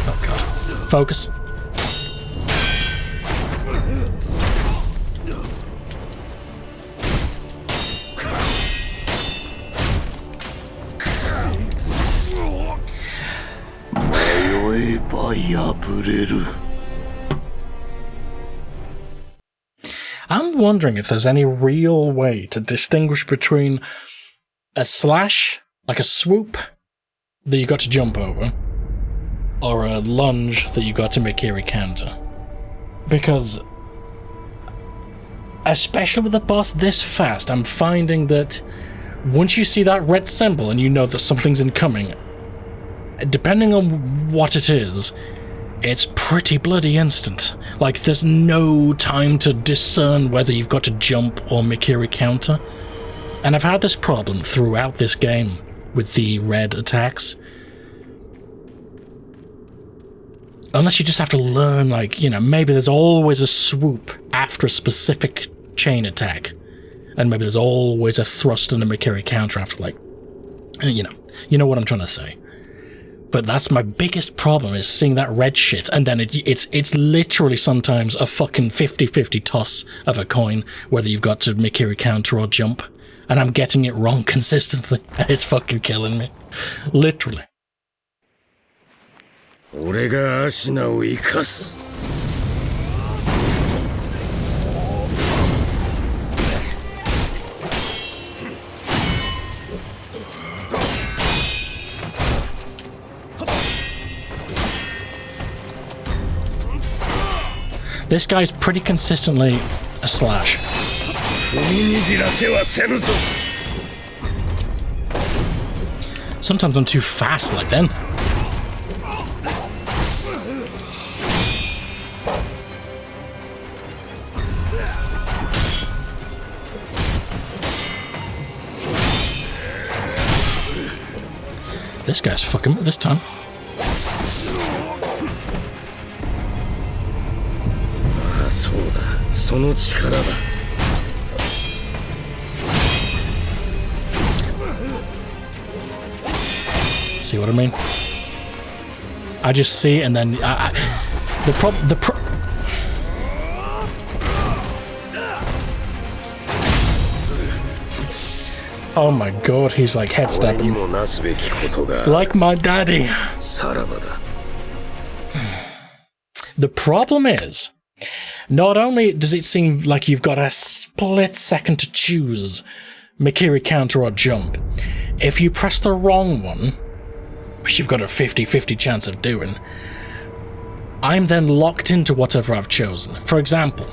Oh god. Focus. I'm wondering if there's any real way to distinguish between a slash, like a swoop, that you got to jump over, or a lunge that you got to Mikiri counter. Because, especially with the boss this fast, I'm finding that once you see that red symbol and you know that something's incoming, depending on what it is, it's pretty bloody instant. Like, there's no time to discern whether you've got to jump or Mikiri counter. And I've had this problem throughout this game with the red attacks. Unless you just have to learn, like, you know, maybe there's always a swoop after a specific chain attack. And maybe there's always a thrust and a Mikiri counter after, like, you know what I'm trying to say. But that's my biggest problem, is seeing that red shit, and then it's literally sometimes a fucking 50-50 toss of a coin, whether you've got to Mikiri counter or jump. And I'm getting it wrong consistently. It's fucking killing me. Literally. This guy's pretty consistently a slash. Sometimes I'm too fast, like then. This guy's fucking this time. See what I mean? I just see, and then oh my god, he's like head stepping. Like my daddy. The problem is, not only does it seem like you've got a split second to choose Mikiri counter or jump, if you press the wrong one, which you've got a 50-50 chance of doing, I'm then locked into whatever I've chosen. For example,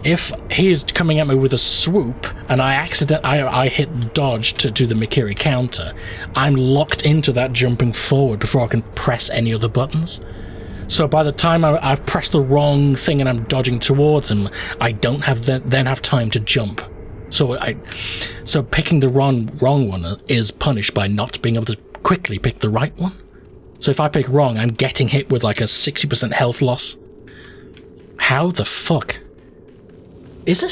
if he is coming at me with a swoop and I hit dodge to do the Mikiri counter, I'm locked into that jumping forward before I can press any other buttons. So by the time I've pressed the wrong thing and I'm dodging towards him, I don't then have time to jump. So picking the wrong one is punished by not being able to quickly pick the right one. So if I pick wrong, I'm getting hit with like a 60% health loss. How the fuck? Is there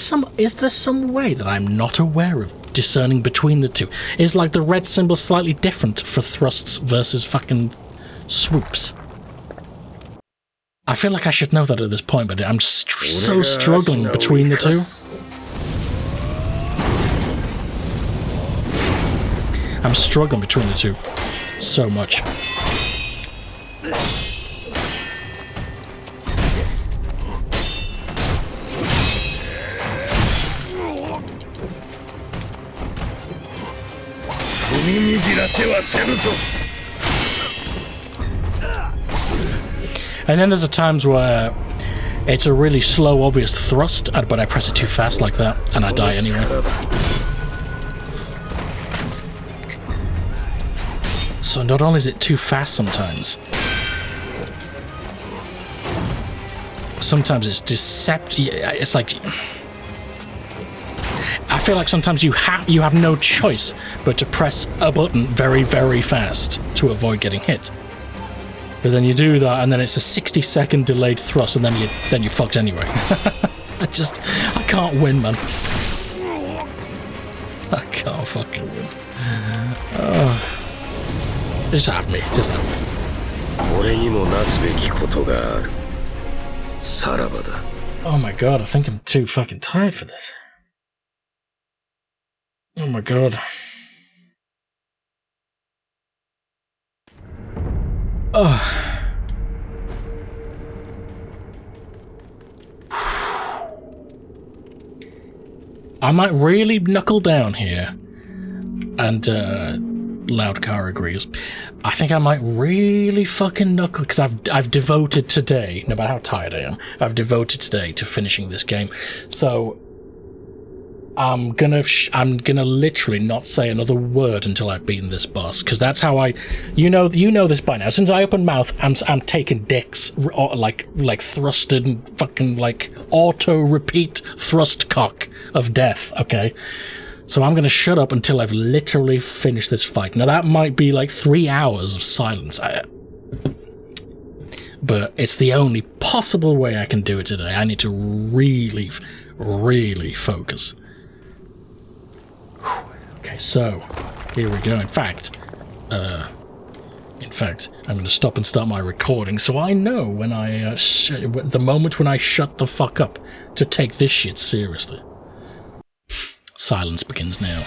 some way that I'm not aware of discerning between the two? Is like the red symbol slightly different for thrusts versus fucking swoops? I feel like I should know that at this point, but I'm so struggling between the two. I'm struggling between the two so much. And then there's the times where it's a really slow, obvious thrust, but I press it too fast like that, and I die anyway. So not only is it too fast sometimes it's deceptive. It's like, I feel like sometimes you have no choice but to press a button very, very fast to avoid getting hit. But then you do that, and then it's a 60-second delayed thrust, and then you fucked anyway. I can't win, man. I can't fucking win. Just have me. Just have me. Oh my god, I think I'm too fucking tired for this. Oh my god. Oh. I might really knuckle down here. And, Loud Car agrees. I think I might really fucking knuckle, because I've devoted today, no matter how tired I am, I've devoted today to finishing this game. So I'm gonna literally not say another word until I've beaten this boss, because that's how you know this by now. Since I open mouth, I'm taking dicks, like thrusted and fucking like auto repeat thrust cock of death. Okay. So I'm going to shut up until I've literally finished this fight. Now that might be like 3 hours of silence. But it's the only possible way I can do it today. I need to really, really focus. Okay, so here we go. In fact, I'm going to stop and start my recording so I know when the moment when I shut the fuck up to take this shit seriously. Silence begins now.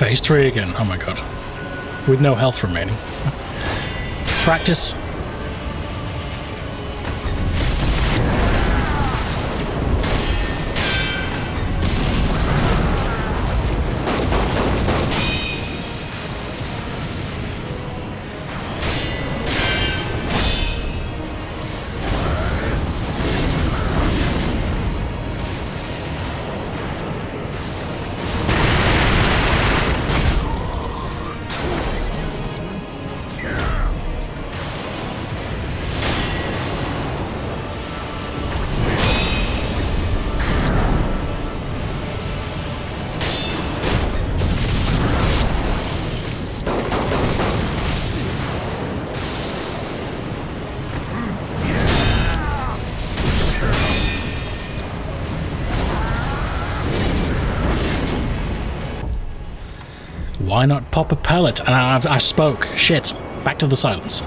Phase 3 again, oh my god. With no health remaining. Practice. Why not pop a pellet? And I spoke. Shit. Back to the silence.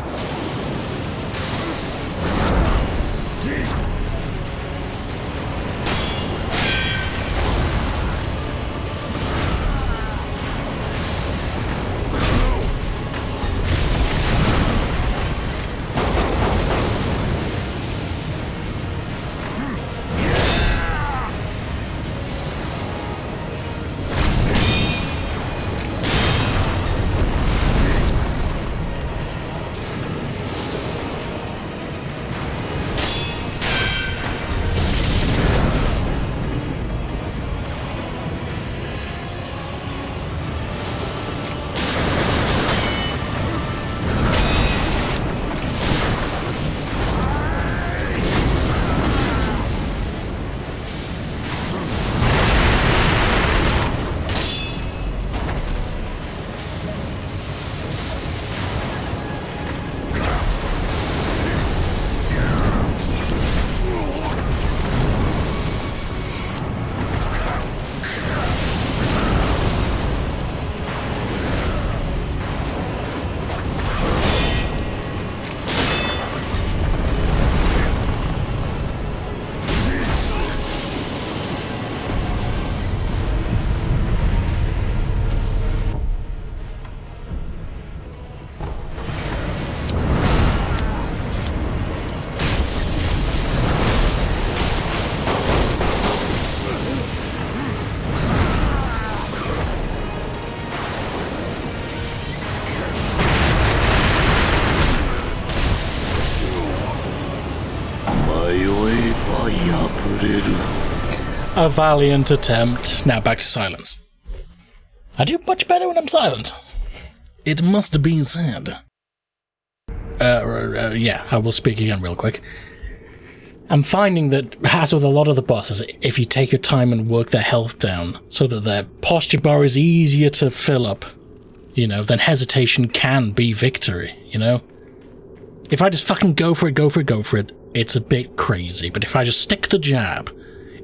A valiant attempt. Now back to silence. I do much better when I'm silent. It must be said. Yeah, I will speak again real quick. I'm finding that, as with a lot of the bosses, if you take your time and work their health down so that their posture bar is easier to fill up, you know, then hesitation can be victory, you know? If I just fucking go for it, it's a bit crazy. But if I just stick the jab,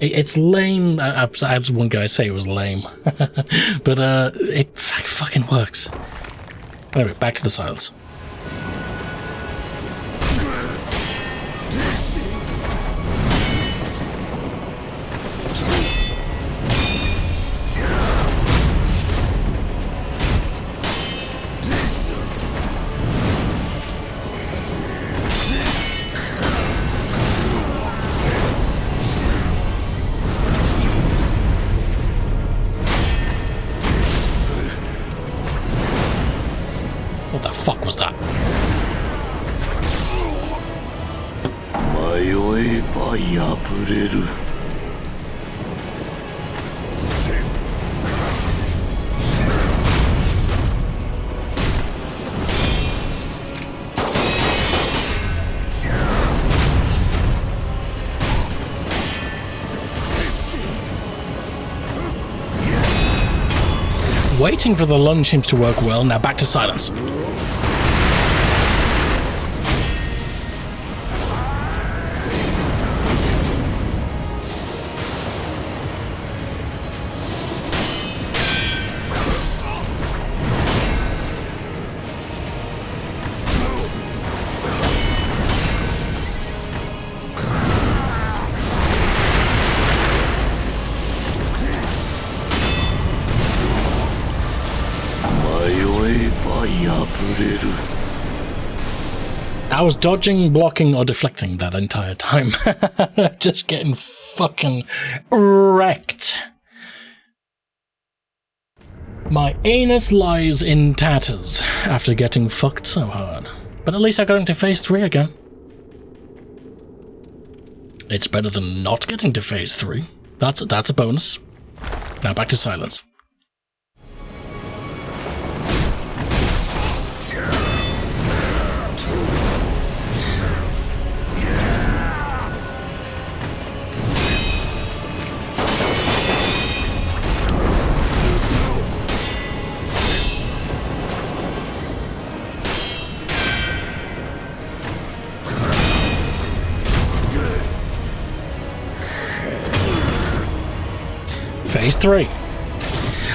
it's lame. I had one guy say it was lame. But it fucking works. Anyway, back to the silence. What the fuck was that? Waiting for the lunge seems to work well. Now back to silence. I was dodging, blocking, or deflecting that entire time. Just getting fucking wrecked. My anus lies in tatters after getting fucked so hard. But at least I got into phase 3 again. It's better than not getting to phase 3. That's a bonus. Now back to silence. Phase 3.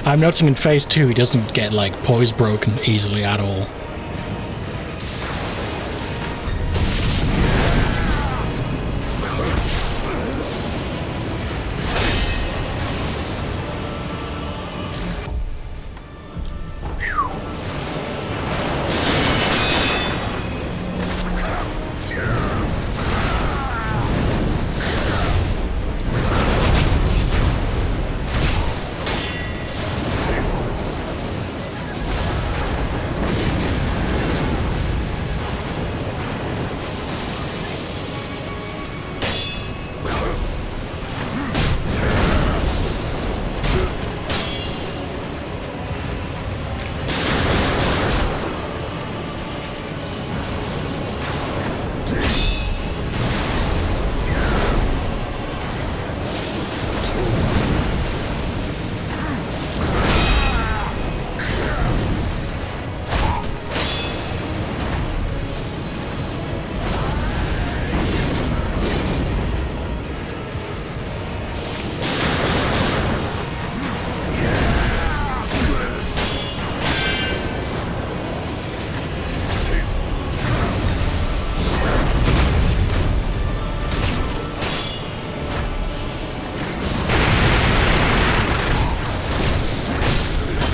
I'm noticing in phase 2 he doesn't get like poise broken easily at all.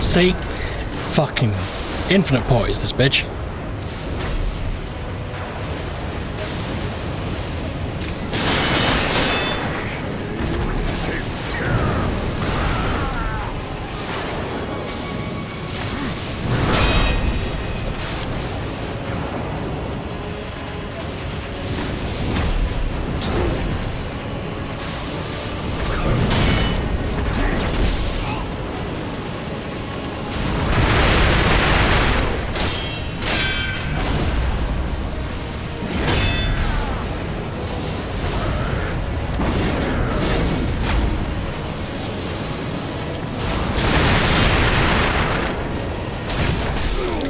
See? Fucking infinite poise, this bitch.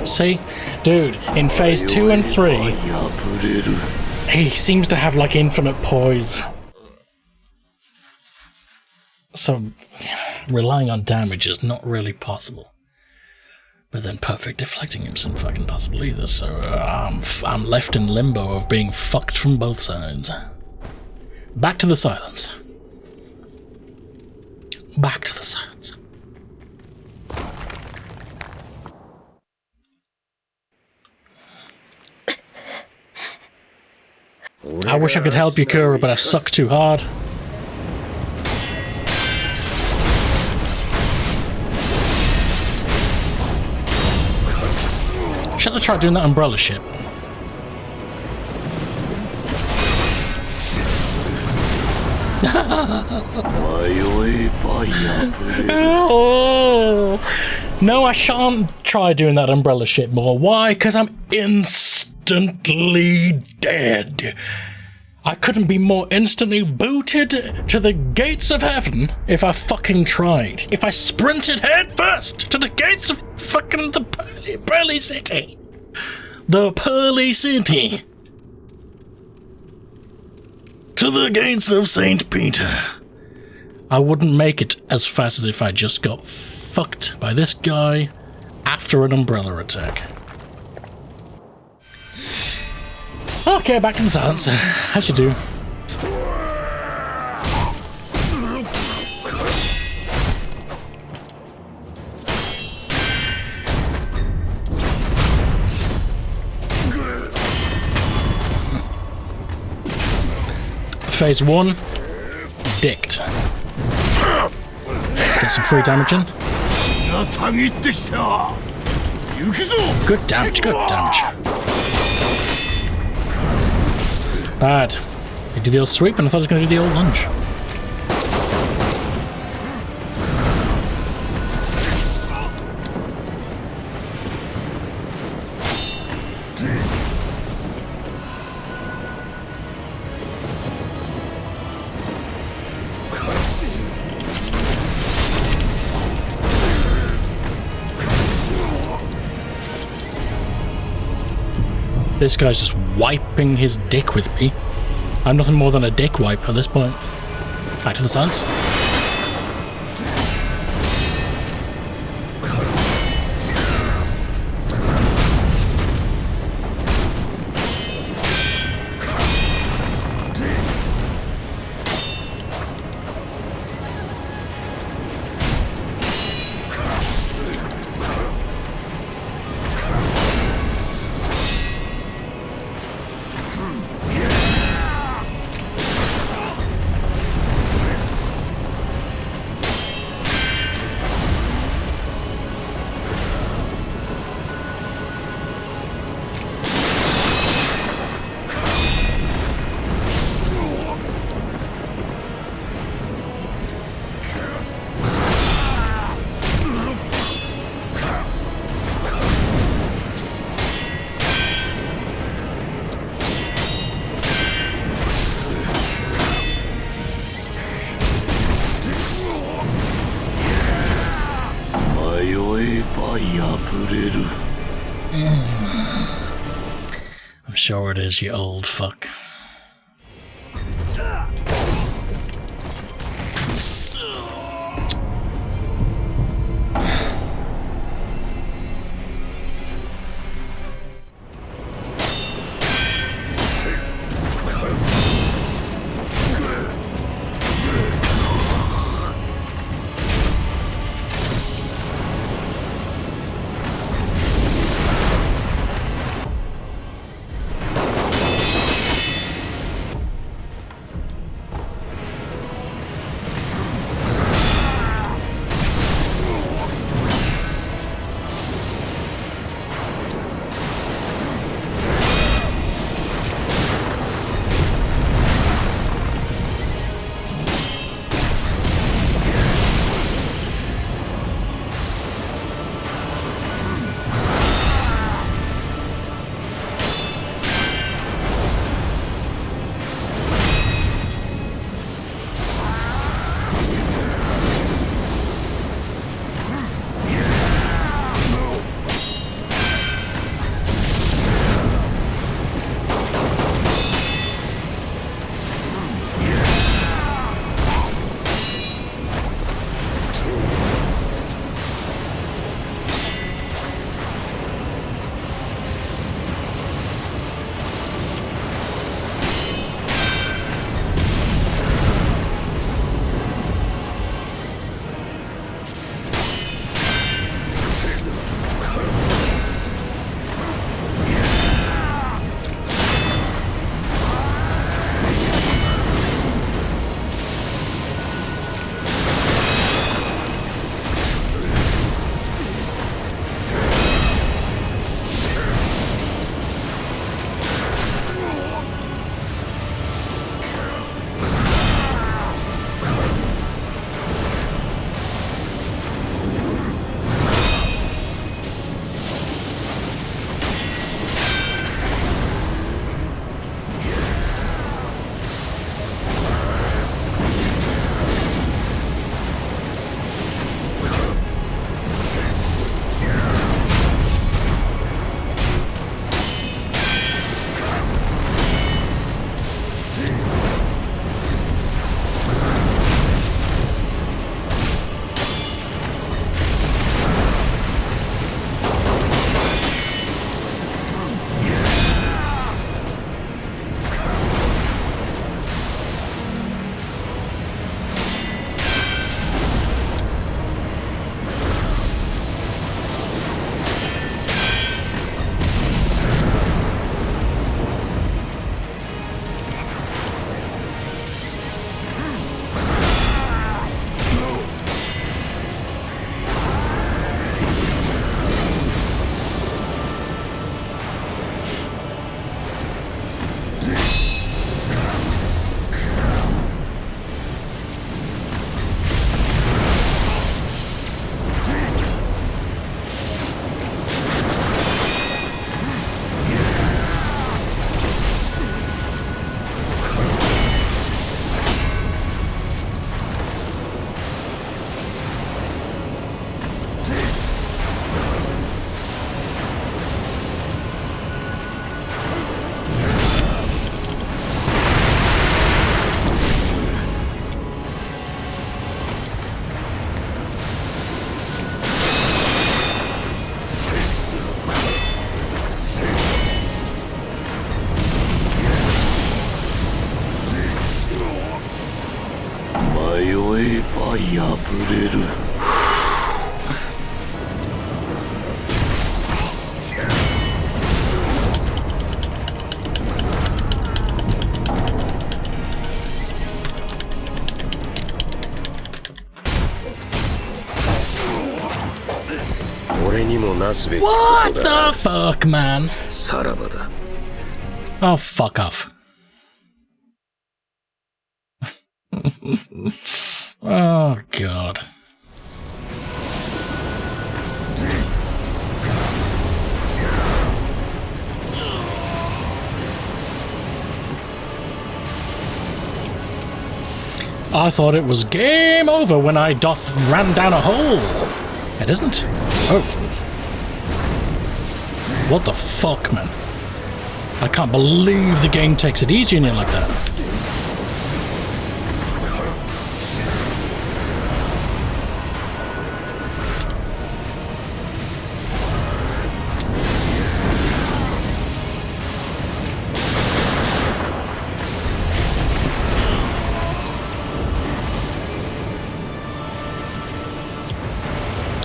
See? Dude, in phase 2 and 3, he seems to have like infinite poise. So, relying on damage is not really possible. But then perfect deflecting isn't fucking possible either, so I'm left in limbo of being fucked from both sides. Back to the silence. Back to the silence. I wish I could help you, Kuro, but I suck too hard. Should I try doing that umbrella shit? Oh. No, I shan't try doing that umbrella shit more. Why? Because I'm instantly dead. I couldn't be more instantly booted to the gates of heaven if I fucking tried. If I sprinted head first to the gates of fucking the pearly city. The pearly city. To the gates of St. Peter. I wouldn't make it as fast as if I just got fucked by this guy after an umbrella attack. Okay, back to the silence. As you do. Phase 1, dicked. Get some free damage in. Good damage, good damage. Bad. He did the old sweep and I thought he was going to do the old lunge. This guy's just wiping his dick with me. I'm nothing more than a dick wipe at this point. Back to the silence. I'm sure it is, you old fuck. What the fuck, man? Oh, fuck off. Oh, God. I thought it was game over when I ran down a hole. It isn't. Oh. What the fuck, man? I can't believe the game takes it easy on you like that.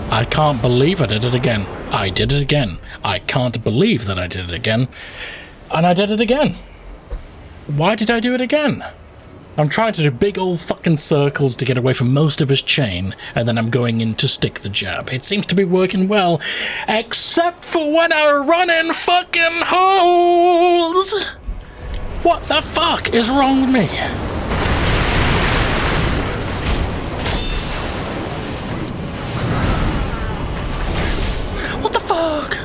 I can't believe I did it again. I did it again. I can't believe that I did it again. And I did it again. Why did I do it again? I'm trying to do big old fucking circles to get away from most of his chain, and then I'm going in to stick the jab. It seems to be working well, except for when I run in fucking holes! What the fuck is wrong with me? What the fuck?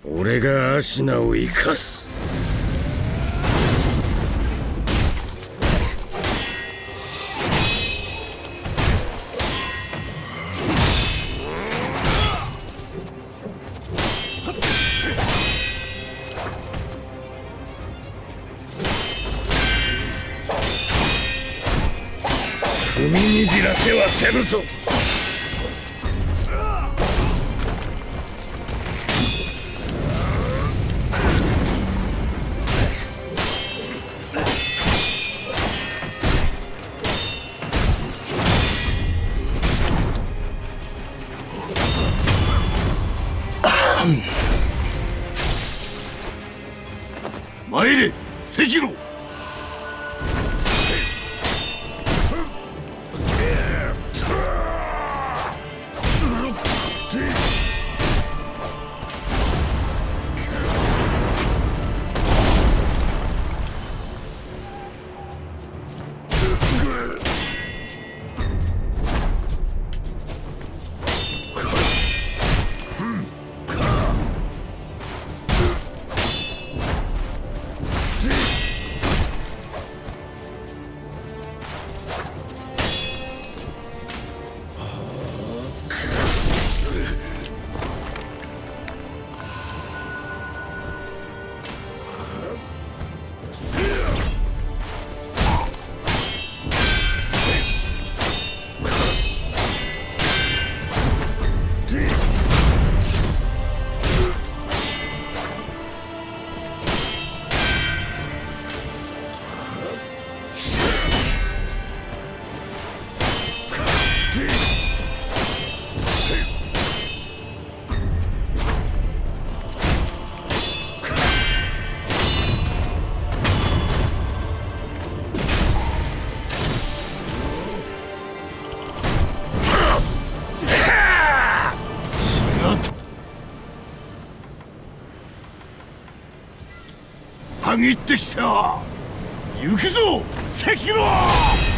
俺がアシナを生かす。踏みにじらせはせぬぞ。参れ、赤炉。たぎってきた。行くぞ、赤炉。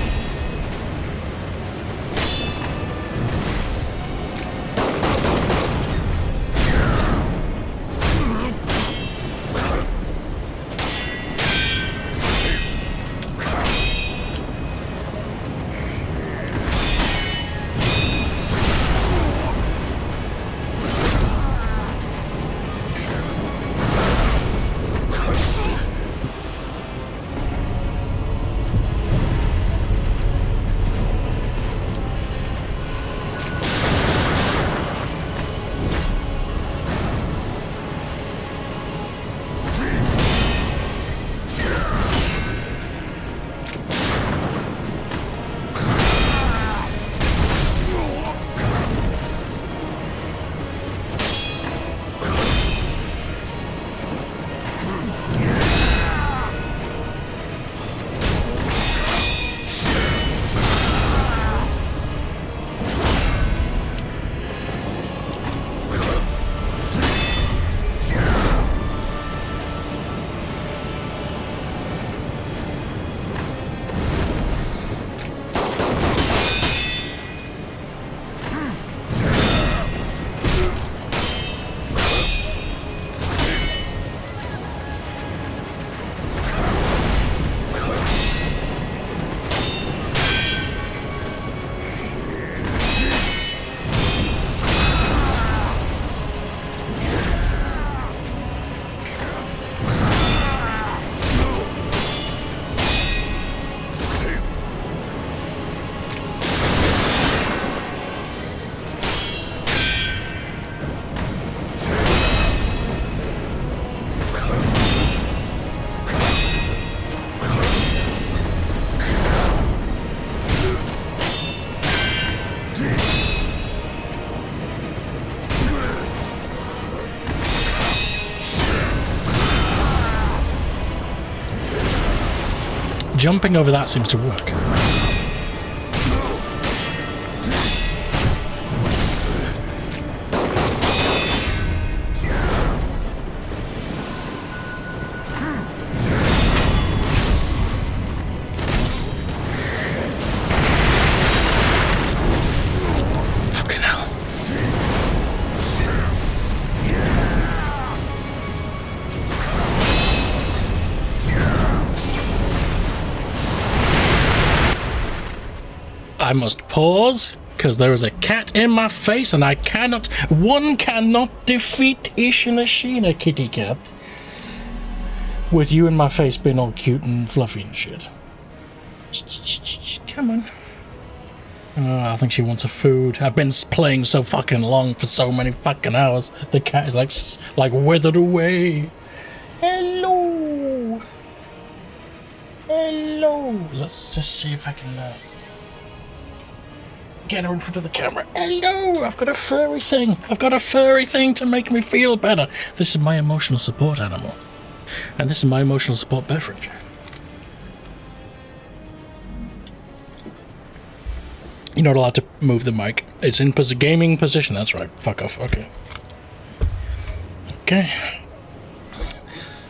Jumping over that seems to work. I must pause, because there is a cat in my face, and one cannot defeat Isshin Ashina, kitty cat, with you in my face being all cute and fluffy and shit. Come on. I think she wants a food. I've been playing so fucking long for so many fucking hours. The cat is like withered away. Hello. Hello. Let's just see if I can get her in front of the camera. Hello. I've got a furry thing. I've got a furry thing to make me feel better. This is my emotional support animal. And this is my emotional support beverage. You're not allowed to move the mic. It's in gaming position. That's right. Fuck off. Okay. Okay.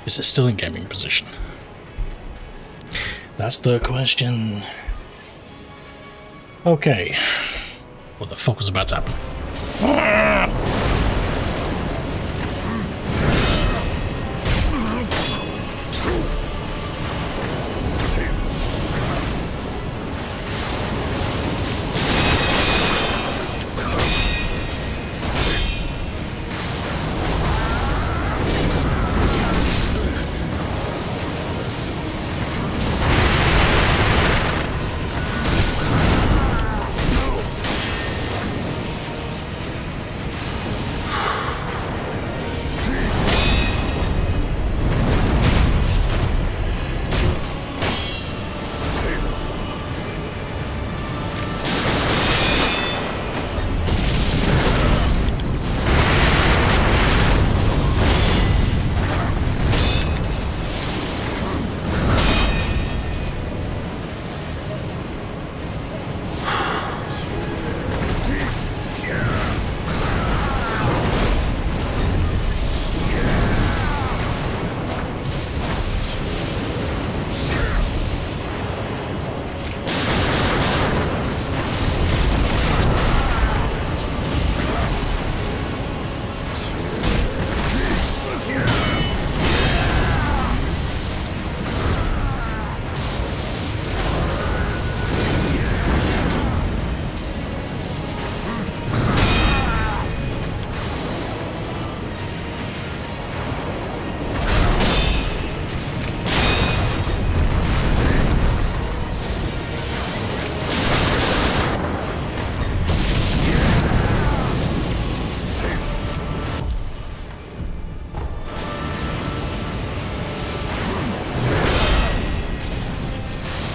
Is it still in gaming position? That's the question. Okay. What the fuck was about to happen?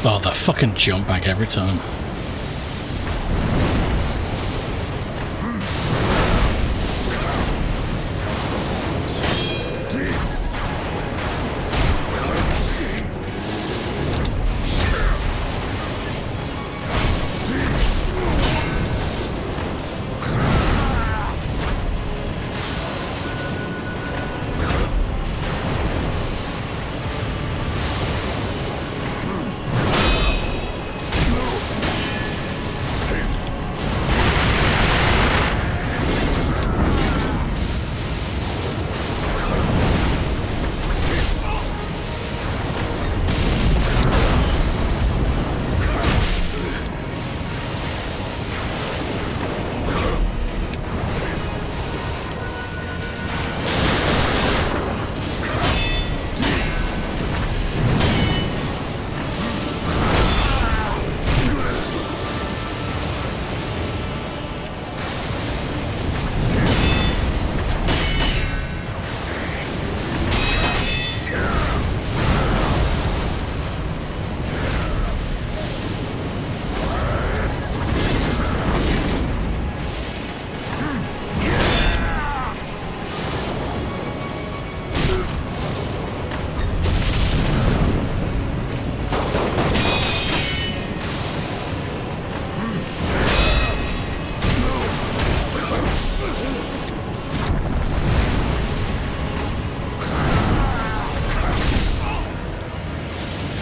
Oh, the fucking jump back every time.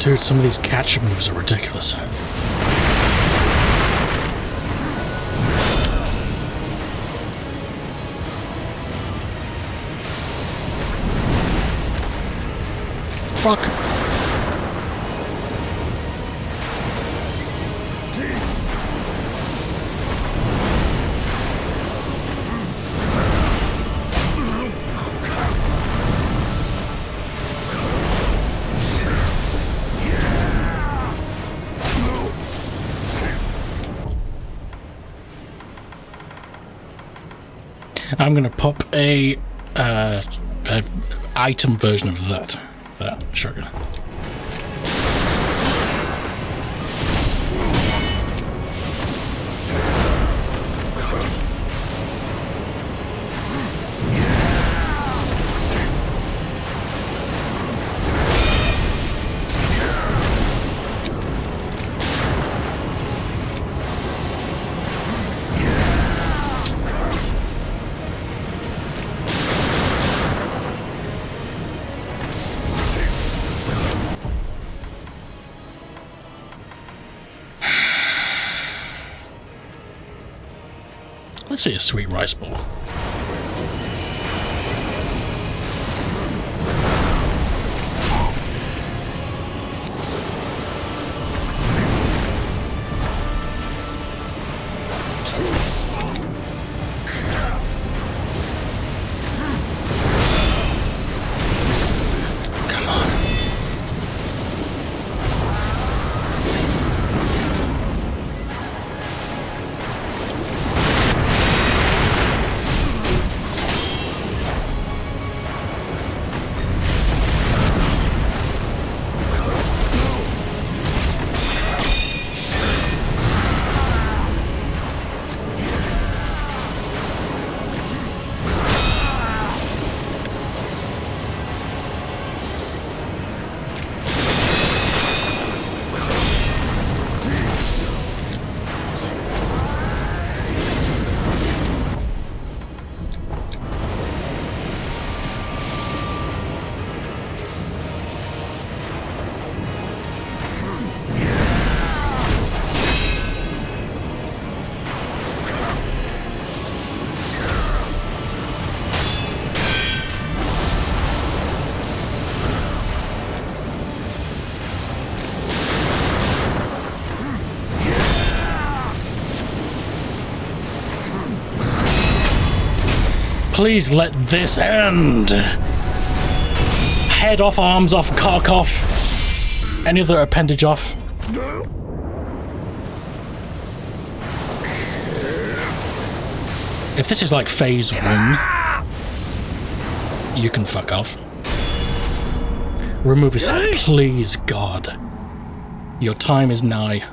Dude, some of these catch moves are ridiculous. Fuck. I'm gonna pop a item version of that. Sugar. Let's see a sweet rice bowl. Come on. Please let this end. Head off, arms off, cock off, any other appendage off. If this is like phase 1, you can fuck off. Remove his head, please, God. Your time is nigh.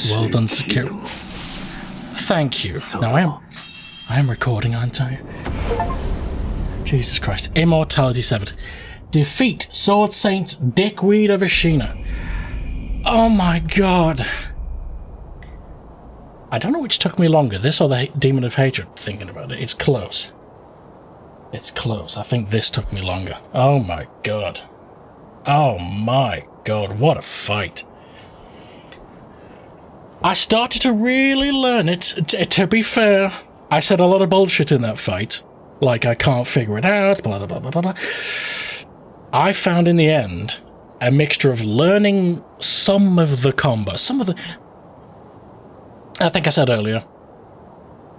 Well done, Sekiro. Thank you. Now I am recording, aren't I? Jesus Christ. Immortality 7. Defeat Sword Saint Dickweed of Isshin. Oh my God. I don't know which took me longer, this or the Demon of Hatred, thinking about it. It's close. It's close. I think this took me longer. Oh my God. Oh my God, what a fight. I started to really learn it. To be fair, I said a lot of bullshit in that fight. Like, I can't figure it out, blah, blah, blah, blah, blah. I found in the end a mixture of learning some of the combo, some of the... I think I said earlier,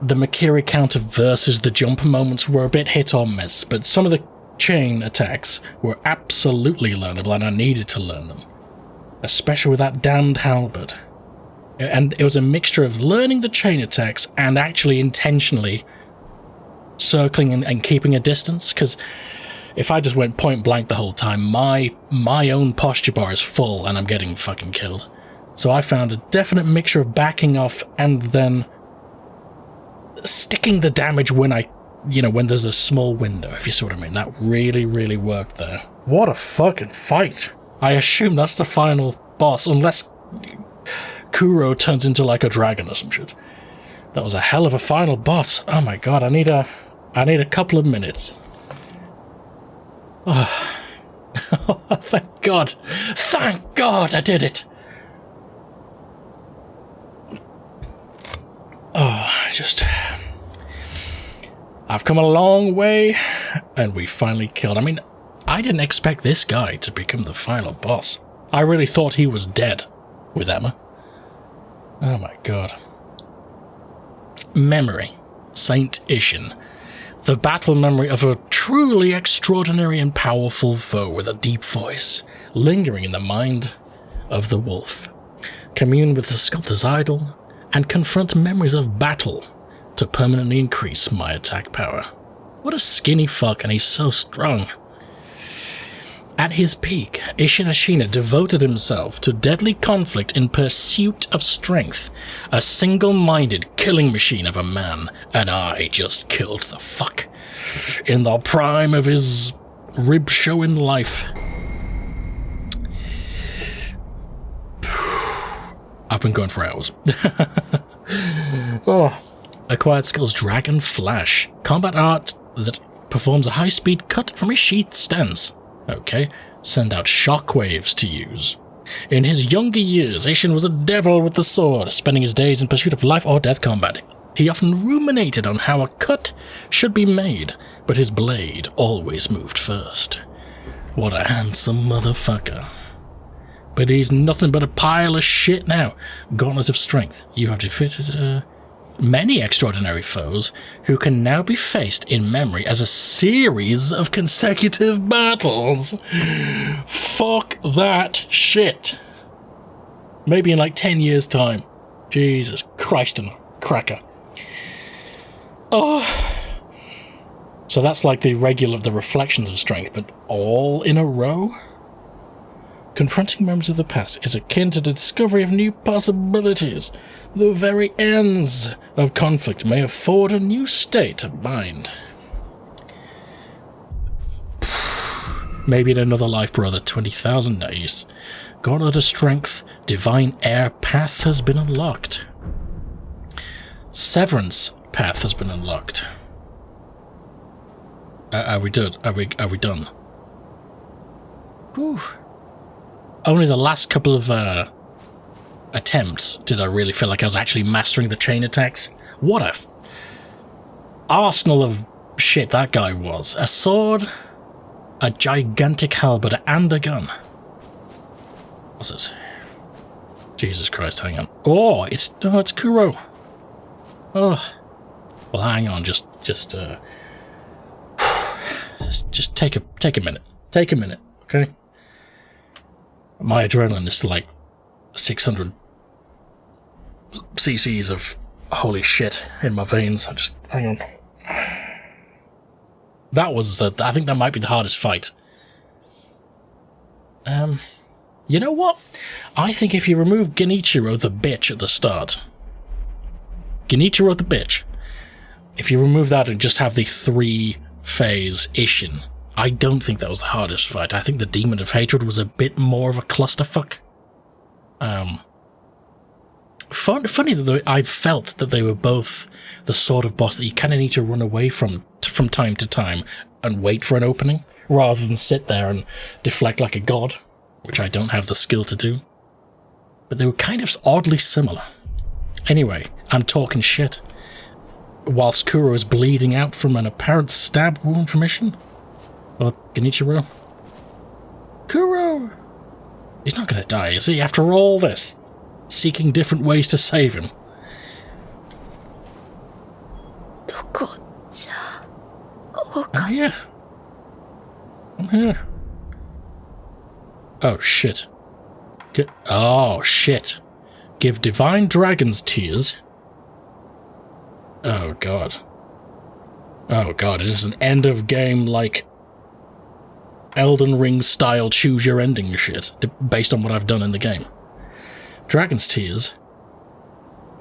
the Makiri counter versus the jump moments were a bit hit or miss, but some of the chain attacks were absolutely learnable, and I needed to learn them. Especially with that damned halberd. And it was a mixture of learning the chain attacks and actually intentionally circling and keeping a distance, because if I just went point blank the whole time, my own posture bar is full and I'm getting fucking killed. So I found a definite mixture of backing off and then sticking the damage when when there's a small window, if you see what I mean. That really, really worked there. What a fucking fight. I assume that's the final boss, unless Kuro turns into like a dragon or some shit. That was a hell of a final boss. Oh my God, I need a couple of minutes. Oh. Thank God. Thank God I did it. Oh, I've come a long way, and we finally killed. I mean, I didn't expect this guy to become the final boss. I really thought he was dead with Emma. Oh my God. Memory. Saint Isshin. The battle memory of a truly extraordinary and powerful foe with a deep voice, lingering in the mind of the wolf. commune with the Sculptor's idol, and confront memories of battle to permanently increase my attack power. What a skinny fuck, and he's so strong. At his peak, Isshin Ashina devoted himself to deadly conflict in pursuit of strength, a single-minded killing machine of a man, and I just killed the fuck in the prime of his rib-showing life. I've been going for hours. Oh. Acquired skills Dragon Flash, combat art that performs a high-speed cut from his sheath stance. Okay, send out shockwaves to use. In his younger years, Isshin was a devil with the sword, spending his days in pursuit of life or death combat. He often ruminated on how a cut should be made, but his blade always moved first. What a handsome motherfucker. But he's nothing but a pile of shit now. Gauntlet of Strength. You have defeated many extraordinary foes who can now be faced in memory as a series of consecutive battles. Fuck that shit. Maybe in like 10 years' time. Jesus Christ and cracker. Oh. So that's like the reflections of strength, but all in a row? Confronting memories of the past is akin to the discovery of new possibilities. The very ends of conflict may afford a new state of mind. Maybe in another life, brother. 20,000 days. Gauntlet of Strength, Divine Air Path has been unlocked. Severance Path has been unlocked. Are we done? Are we done? Whew. Only the last couple of attempts did I really feel like I was actually mastering the chain attacks. What a arsenal of shit that guy was. A sword, a gigantic halberd, and a gun. What's this? Jesus Christ, hang on. Oh, it's Kuro. Oh. Well, hang on, just take a minute. Take a minute, okay? My adrenaline is to like 600 cc's of holy shit in my veins. Just hang on. That was, I think that might be the hardest fight. You know what? I think if you remove Genichiro the bitch at the start, Genichiro the bitch, if you remove that and just have the 3-phase Isshin, I don't think that was the hardest fight. I think the Demon of Hatred was a bit more of a clusterfuck. Funny that I felt that they were both the sort of boss that you kind of need to run away from time to time and wait for an opening, rather than sit there and deflect like a god, which I don't have the skill to do. But they were kind of oddly similar. Anyway, I'm talking shit. Whilst Kuro is bleeding out from an apparent stab wound from Isshin. Or Genichiro. Kuro! He's not gonna die, is he, after all this? Seeking different ways to save him. I'm here. I'm here. Oh, shit. Oh, shit. Give Divine Dragon's Tears. Oh, God. Oh, God. Is this an end-of-game, like, Elden Ring style choose your ending shit, based on what I've done in the game? Dragon's Tears.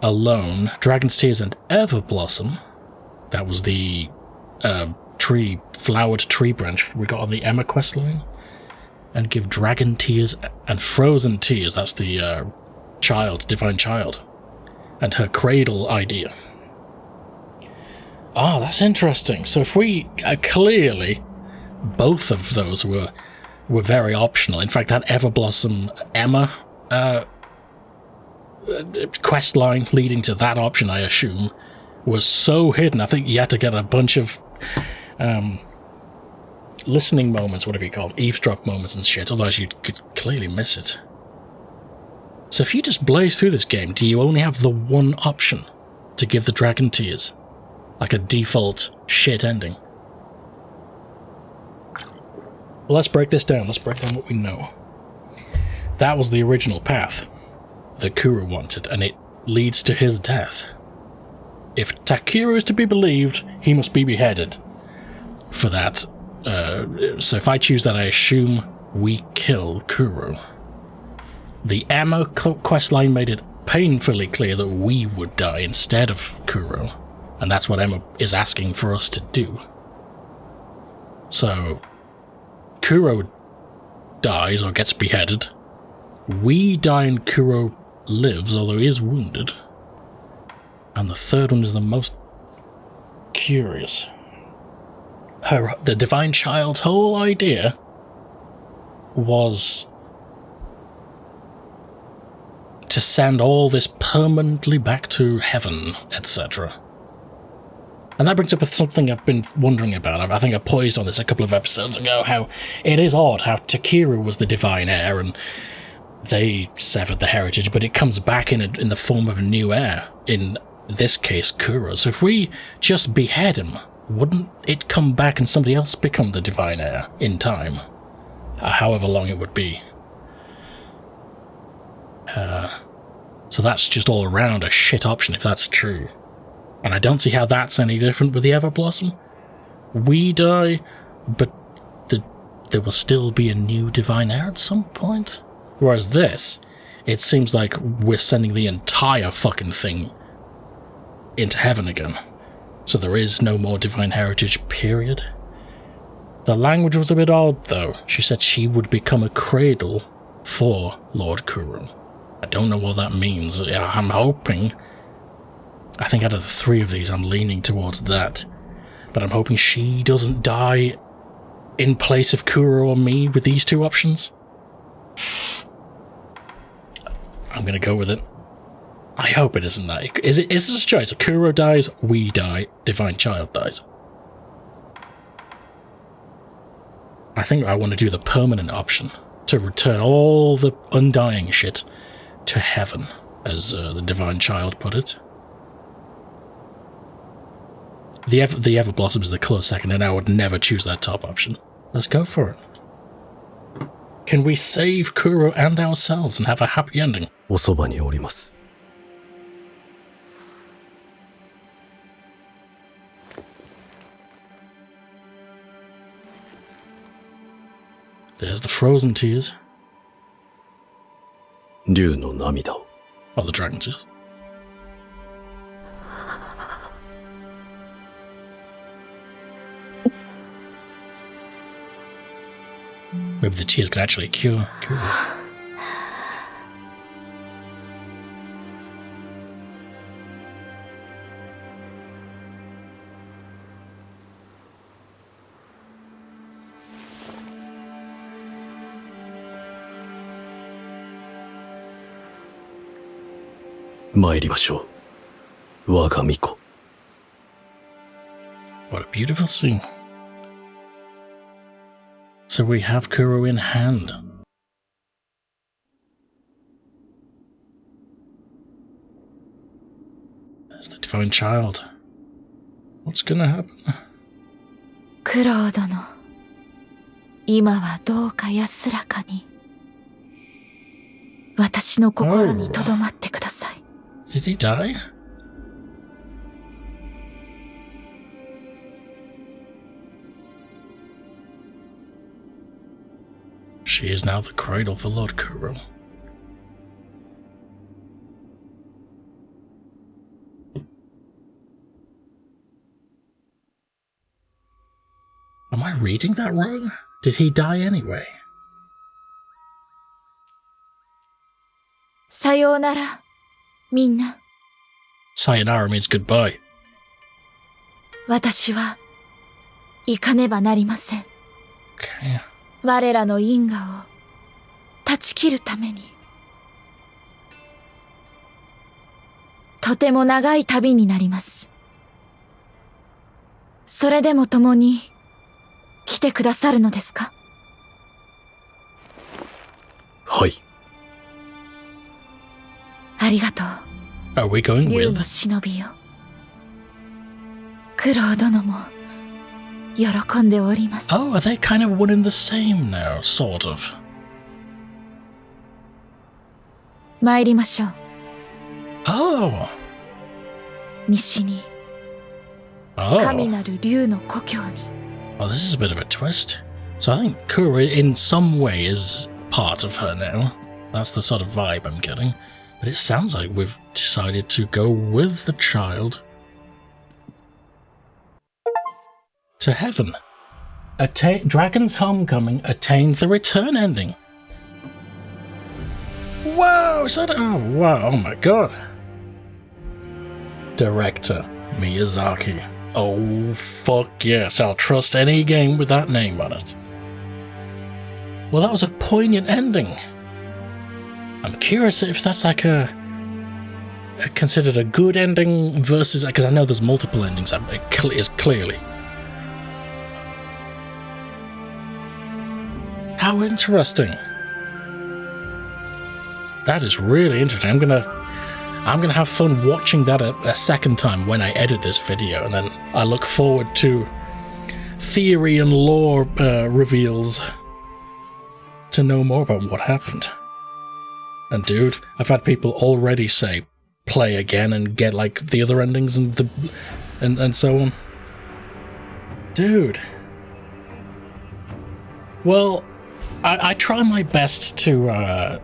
Alone. Dragon's Tears and Everblossom. That was the flowered tree branch we got on the Emma questline. And give Dragon Tears and Frozen Tears. That's the Divine Child. And her cradle idea. Oh, that's interesting. So if we clearly, both of those were very optional. In fact, that Everblossom Emma quest line leading to that option, I assume, was so hidden. I think you had to get a bunch of listening moments, whatever you call them, eavesdrop moments and shit, otherwise you could clearly miss it. So if you just blaze through this game, do you only have the one option to give the Dragon Tears? Like a default shit ending? Well, let's break this down. Let's break down what we know. That was the original path. that Kuro wanted, and it leads to his death. If Takiro is to be believed, he must be beheaded for that. So if I choose that, I assume we kill Kuro. The Emma questline made it painfully clear that we would die instead of Kuro, and that's what Emma is asking for us to do. So Kuro dies or gets beheaded. We die and Kuro lives, although he is wounded. And the third one is the most curious. The Divine Child's whole idea was to send all this permanently back to heaven, etc. And that brings up something I've been wondering about. I think I poised on this a couple of episodes ago, how it is odd how Takiro was the divine heir and they severed the heritage, but it comes back in the form of a new heir, in this case Kuro. So if we just behead him, wouldn't it come back and somebody else become the divine heir in time? However long it would be. So that's just all around a shit option if that's true. And I don't see how that's any different with the Everblossom. We die, but there will still be a new divine heir at some point. Whereas this, it seems like we're sending the entire fucking thing into heaven again. So there is no more divine heritage, period. The language was a bit odd, though. She said she would become a cradle for Lord Kuro. I don't know what that means. I'm hoping... I think out of the three of these, I'm leaning towards that. But I'm hoping she doesn't die in place of Kuro or me with these two options. I'm gonna go with it. I hope it isn't that. Is this a choice? Kuro dies, we die, Divine Child dies. I think I want to do the permanent option, to return all the undying shit to heaven, as the Divine Child put it. The Everblossom is the close second, and I would never choose that top option. Let's go for it. Can we save Kuro and ourselves and have a happy ending? おそばにおります。 There's the frozen tears. 竜の涙を。 Oh, the dragon tears. Maybe the tears can actually cure Kuro.参りましょう。我が巫女。 What a beautiful scene. So we have Kuro in hand. There's the Divine Child. What's gonna happen? クロー殿、今はどうか安らかに私の心に留まってください。 Did he die? She is now the cradle for Lord Kuro. Am I reading that wrong? Did he die anyway? さようなら、みんな。 Sayonara means goodbye. 私は行かねばなりません。 Okay. 我らの因果を断ち切るために。とても長い旅になります。それでも共に来てくださるのですか？はい。ありがとう。Are we going 竜 with? の忍びよ。クロー殿も喜んでおります。 Oh, are they kind of one and the same now, sort of? 参りましょう。 Oh. 西に Oh. 神なる竜の故郷に。 Well, this is a bit of a twist. So I think Kuro in some way is part of her now. That's the sort of vibe I'm getting. But it sounds like we've decided to go with the child to heaven. Dragon's Homecoming attained the return ending. Whoa! Is that? Oh, wow. Oh my god. Director Miyazaki. Oh, fuck yes. I'll trust any game with that name on it. Well, that was a poignant ending. I'm curious if that's like considered a good ending versus, because I know there's multiple endings. It is clearly. How interesting. That is really interesting. I'm gonna have fun watching that a second time when I edit this video, and then I look forward to theory and lore reveals to know more about what happened. And dude, I've had people already say play again and get like the other endings and so on. Dude. Well, I try my best to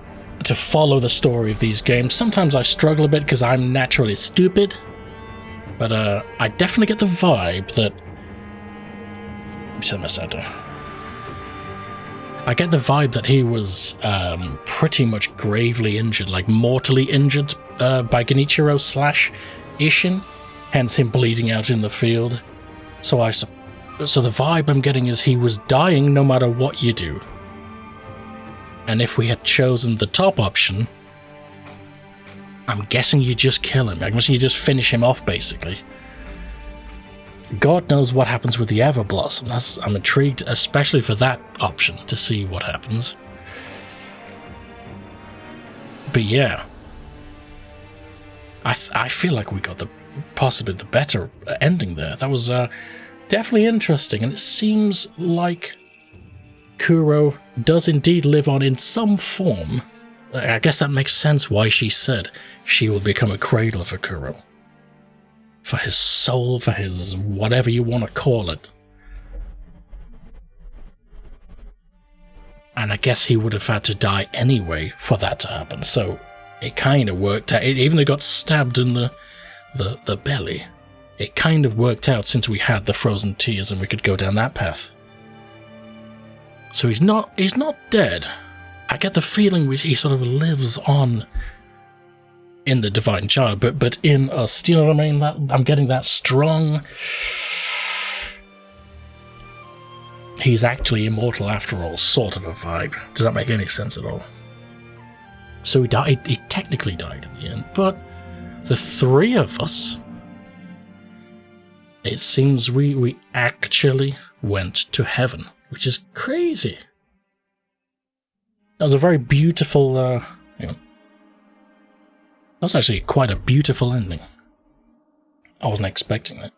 follow the story of these games. Sometimes I struggle a bit because I'm naturally stupid, but I definitely get the vibe that. Let me turn my sound down. I get the vibe that he was pretty much gravely injured, like mortally injured by Genichiro / Isshin, hence him bleeding out in the field. So the vibe I'm getting is he was dying no matter what you do. And if we had chosen the top option, I'm guessing you just kill him. I'm guessing you just finish him off, basically. God knows what happens with the Everblossom. I'm intrigued, especially for that option, to see what happens. But yeah, I feel like we got possibly the better ending there. That was definitely interesting, and it seems like Kuro does indeed live on in some form. I guess that makes sense why she said she will become a cradle for Kuro. For his soul, for his whatever you want to call it. And I guess he would have had to die anyway for that to happen, so it kind of worked out. Even though he got stabbed in the belly, it kind of worked out since we had the frozen tears and we could go down that path. So he's not dead. I get the feeling he sort of lives on in the Divine Child, but in us. Do you know what I mean? I'm getting that strong. He's actually immortal after all, sort of a vibe. Does that make any sense at all? So he died. He technically died in the end, but the three of us, it seems we actually went to heaven, which is crazy. That was a very beautiful. That was actually quite a beautiful ending. I wasn't expecting that.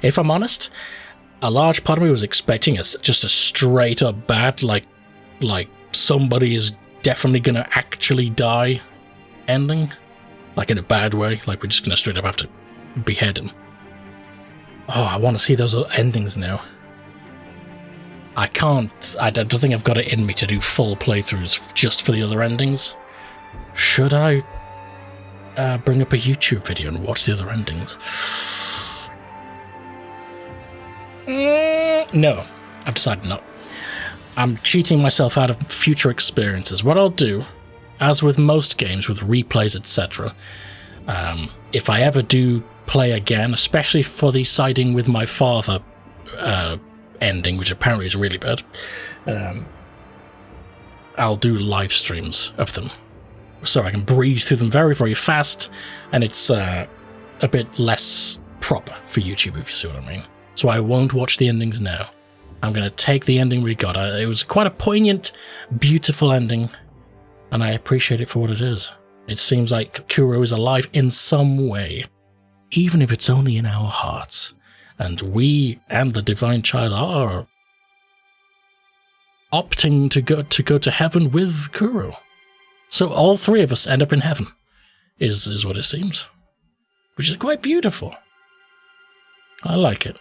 If I'm honest, a large part of me was expecting just a straight up bad, like somebody is definitely gonna actually die ending. Like in a bad way, like we're just gonna straight up have to behead him. Oh, I want to see those other endings now. I don't think I've got it in me to do full playthroughs just for the other endings. Should I bring up a YouTube video and watch the other endings? No, I've decided not. I'm cheating myself out of future experiences. What I'll do, as with most games with replays, etc., if I ever do play again, especially for the siding with my father ending, which apparently is really bad, I'll do live streams of them, so I can breeze through them very, very fast, and it's a bit less proper for YouTube, if you see what I mean. So I won't watch the endings now. I'm going to take the ending we got. It was quite a poignant, beautiful ending, and I appreciate it for what it is. It seems like Kuro is alive in some way, even if it's only in our hearts. And we and the Divine Child are opting to go to heaven with Kuro. So all three of us end up in heaven, is what it seems. Which is quite beautiful. I like it.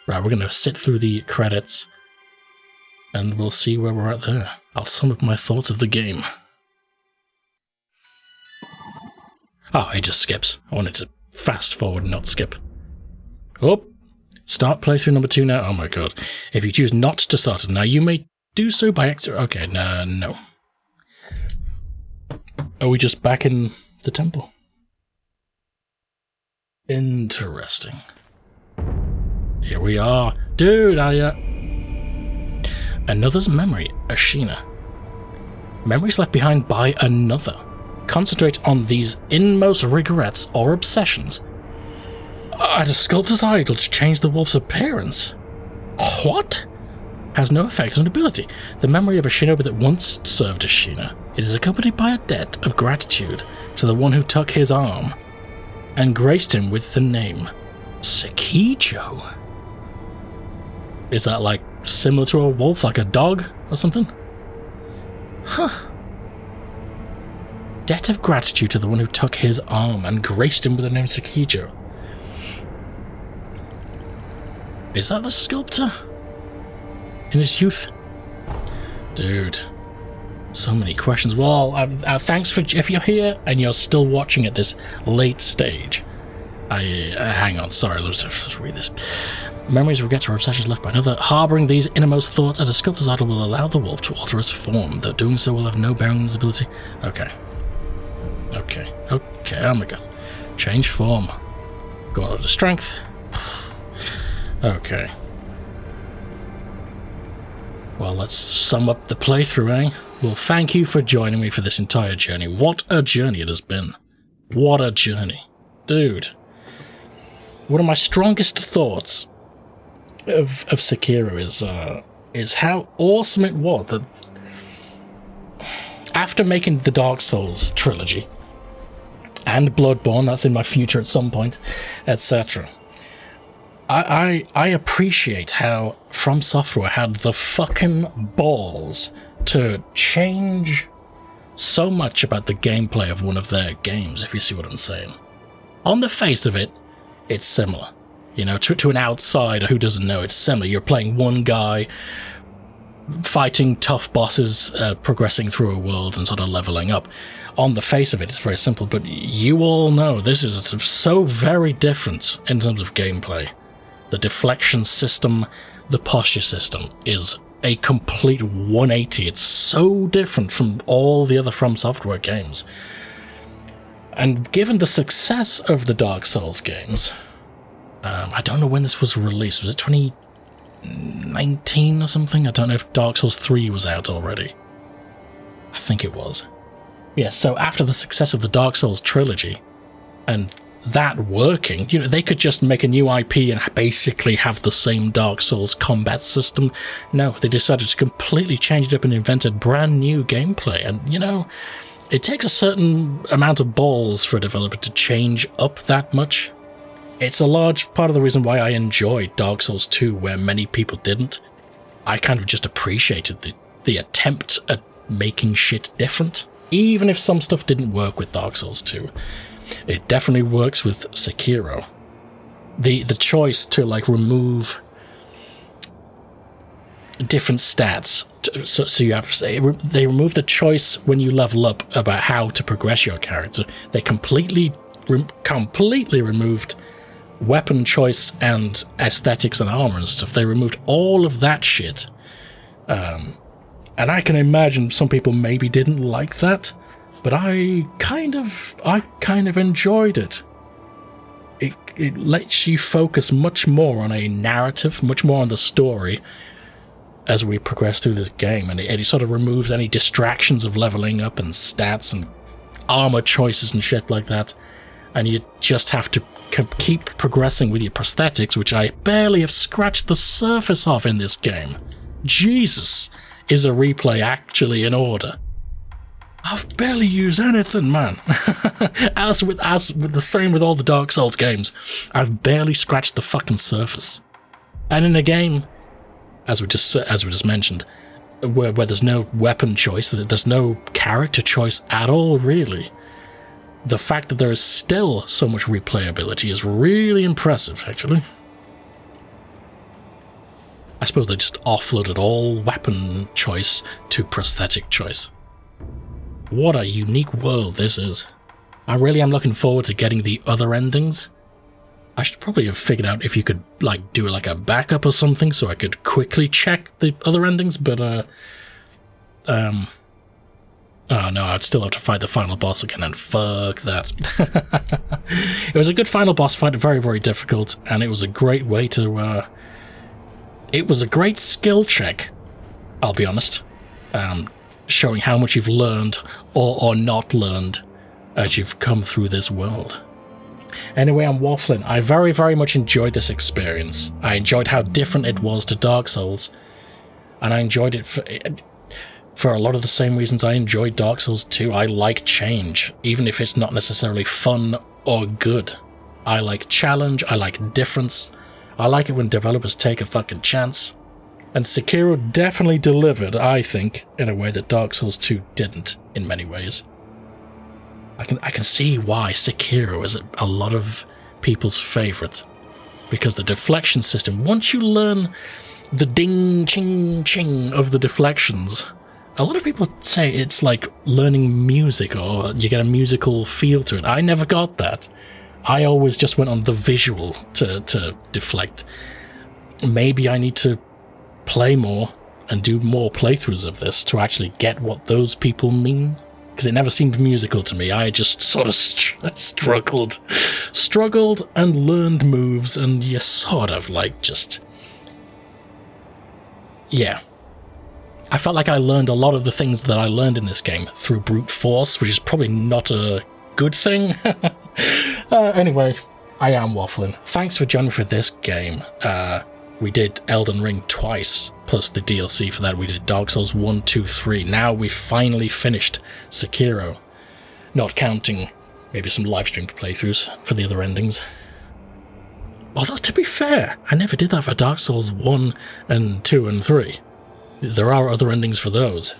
Right, we're going to sit through the credits, and we'll see where we're at there. I'll sum up my thoughts of the game. Oh, it just skips. I wanted to fast forward and not skip. Oh, start playthrough number 2 now. Oh my god. If you choose not to start it now, you may do so by exit. Okay, no. Are we just back in the temple? Interesting. Here we are. Dude, Another's memory, Ashina. Memories left behind by another. Concentrate on these inmost regrets or obsessions. At a sculptor's idol to change the wolf's appearance. What? Has no effect on ability. The memory of a shinobi that once served Ashina. It is accompanied by a debt of gratitude to the one who took his arm and graced him with the name Sekiro. Is that like similar to a wolf, like a dog or something? Huh. Debt of gratitude to the one who took his arm and graced him with the name Sekiro. Is that the sculptor? In his youth? Dude. So many questions. Well, thanks for... If you're here and you're still watching at this late stage... hang on, sorry, let's read this. Memories, regrets, or obsessions left by another. Harbouring these innermost thoughts at a sculptor's idol will allow the wolf to alter its form, though doing so will have no bearing on his ability. Okay, oh my god. Change form. Go out of strength. Okay. Well, let's sum up the playthrough, eh? Well, thank you for joining me for this entire journey. What a journey it has been. What a journey. Dude. One of my strongest thoughts of Sekiro is how awesome it was that after making the Dark Souls trilogy and Bloodborne, that's in my future at some point, etc. I appreciate how From Software had the fucking balls to change so much about the gameplay of one of their games, if you see what I'm saying. On the face of it, it's similar. You know, to an outsider who doesn't know, it's similar. You're playing one guy, fighting tough bosses, progressing through a world and sort of leveling up. On the face of it, it's very simple, but you all know this is so very different in terms of gameplay. The deflection system, the posture system is a complete 180. It's so different from all the other From Software games. And given the success of the Dark Souls games, I don't know when this was released. Was it 2019 or something? I don't know if Dark Souls 3 was out already. I think it was. Yeah, so after the success of the Dark Souls trilogy, and that working, you know, they could just make a new IP and basically have the same Dark Souls combat system. No, they decided to completely change it up and invented brand new gameplay. And, you know, it takes a certain amount of balls for a developer to change up that much. It's a large part of the reason why I enjoyed Dark Souls 2, where many people didn't. I kind of just appreciated the attempt at making shit different. Even if some stuff didn't work with Dark Souls 2. It definitely works with Sekiro. The choice to, like, remove different stats. So you have to say, they remove the choice when you level up about how to progress your character. They completely removed weapon choice and aesthetics and armor and stuff. They removed all of that shit. And I can imagine some people maybe didn't like that, but I kind of enjoyed it. It lets you focus much more on a narrative, much more on the story as we progress through this game, and it sort of removes any distractions of leveling up and stats and armor choices and shit like that, and you just have to keep progressing with your prosthetics, which I barely have scratched the surface of in this game. Jesus, is a replay actually in order? I've barely used anything, man. as with the same with all the Dark Souls games, I've barely scratched the fucking surface. And in a game, as we just mentioned, where there's no weapon choice, there's no character choice at all, really. The fact that there is still so much replayability is really impressive, actually. I suppose they just offloaded all weapon choice to prosthetic choice. What a unique world this is. I really am looking forward to getting the other endings. I should probably have figured out if you could like do like a backup or something so I could quickly check the other endings, but oh no, I'd still have to fight the final boss again, and fuck that. It was a good final boss fight, very, very difficult, and it was a great way to it was a great skill check, I'll be honest, showing how much you've learned or not learned as you've come through this world. Anyway, I'm waffling. I very, very much enjoyed this experience. I enjoyed how different it was to Dark Souls, and I enjoyed it for a lot of the same reasons I enjoyed Dark Souls 2. I like change, even if it's not necessarily fun or good. I like challenge, I like difference. I like it when developers take a fucking chance. And Sekiro definitely delivered, I think, in a way that Dark Souls 2 didn't, in many ways. I can see why Sekiro is a lot of people's favourite. Because the deflection system, once you learn the ding, ching, ching of the deflections, a lot of people say it's like learning music, or you get a musical feel to it. I never got that. I always just went on the visual to deflect. Maybe I need to play more and do more playthroughs of this to actually get what those people mean. Because it never seemed musical to me. I just sort of struggled and learned moves, and you sort of like just... Yeah. I felt like I learned a lot of the things that I learned in this game through brute force, which is probably not a good thing. Anyway, I am waffling. Thanks for joining me for this game. We did Elden Ring twice, plus the DLC for that. We did Dark Souls 1, 2, 3. Now we've finally finished Sekiro. Not counting maybe some live-streamed playthroughs for the other endings. Although, to be fair, I never did that for Dark Souls 1 and 2 and 3. There are other endings for those.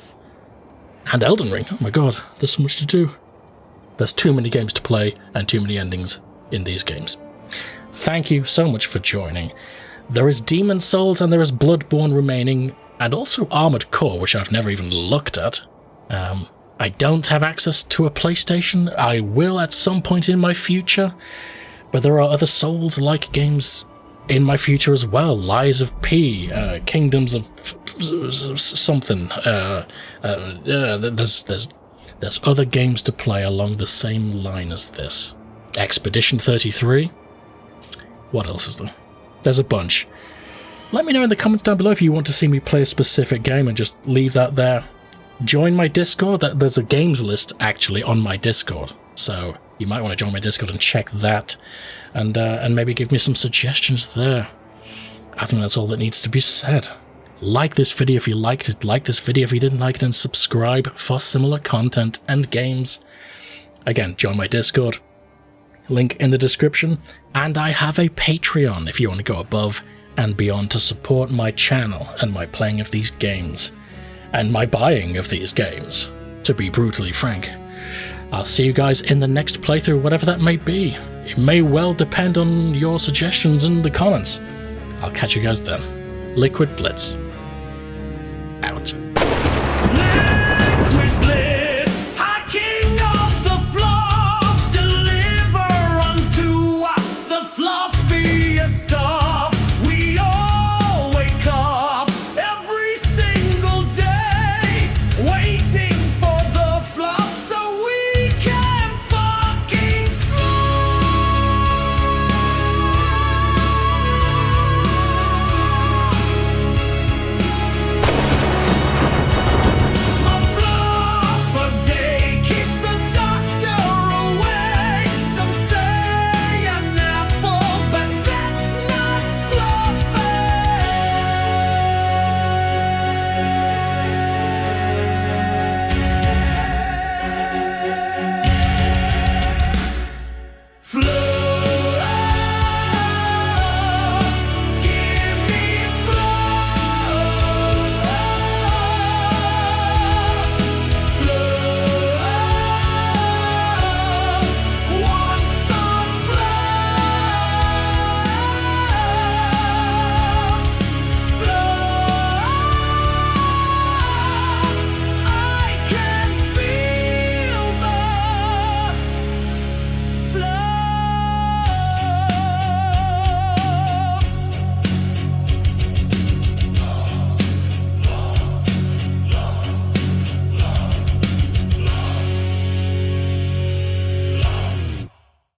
And Elden Ring. Oh my god, there's so much to do. There's too many games to play and too many endings in these games. Thank you so much for joining. There is Demon Souls and there is Bloodborne remaining, and also Armored Core, which I've never even looked at. I don't have access to a PlayStation. I will at some point in my future, but there are other Souls-like games in my future as well. Lies of P, Kingdoms of something. There's other games to play along the same line as this. Expedition 33. What else is there? There's a bunch. Let me know in the comments down below if you want to see me play a specific game, and just leave that there. Join my Discord. There's a games list actually on my Discord, so you might want to join my Discord and check that, and maybe give me some suggestions there. I think that's all that needs to be said. Like this video if you liked it, like this video if you didn't like it, and subscribe for similar content and games. Again, join my Discord, link in the description, and I have a Patreon if you want to go above and beyond to support my channel and my playing of these games, and my buying of these games, to be brutally frank. I'll see you guys in the next playthrough, whatever that may be. It may well depend on your suggestions in the comments. I'll catch you guys then. Liquid Blitz.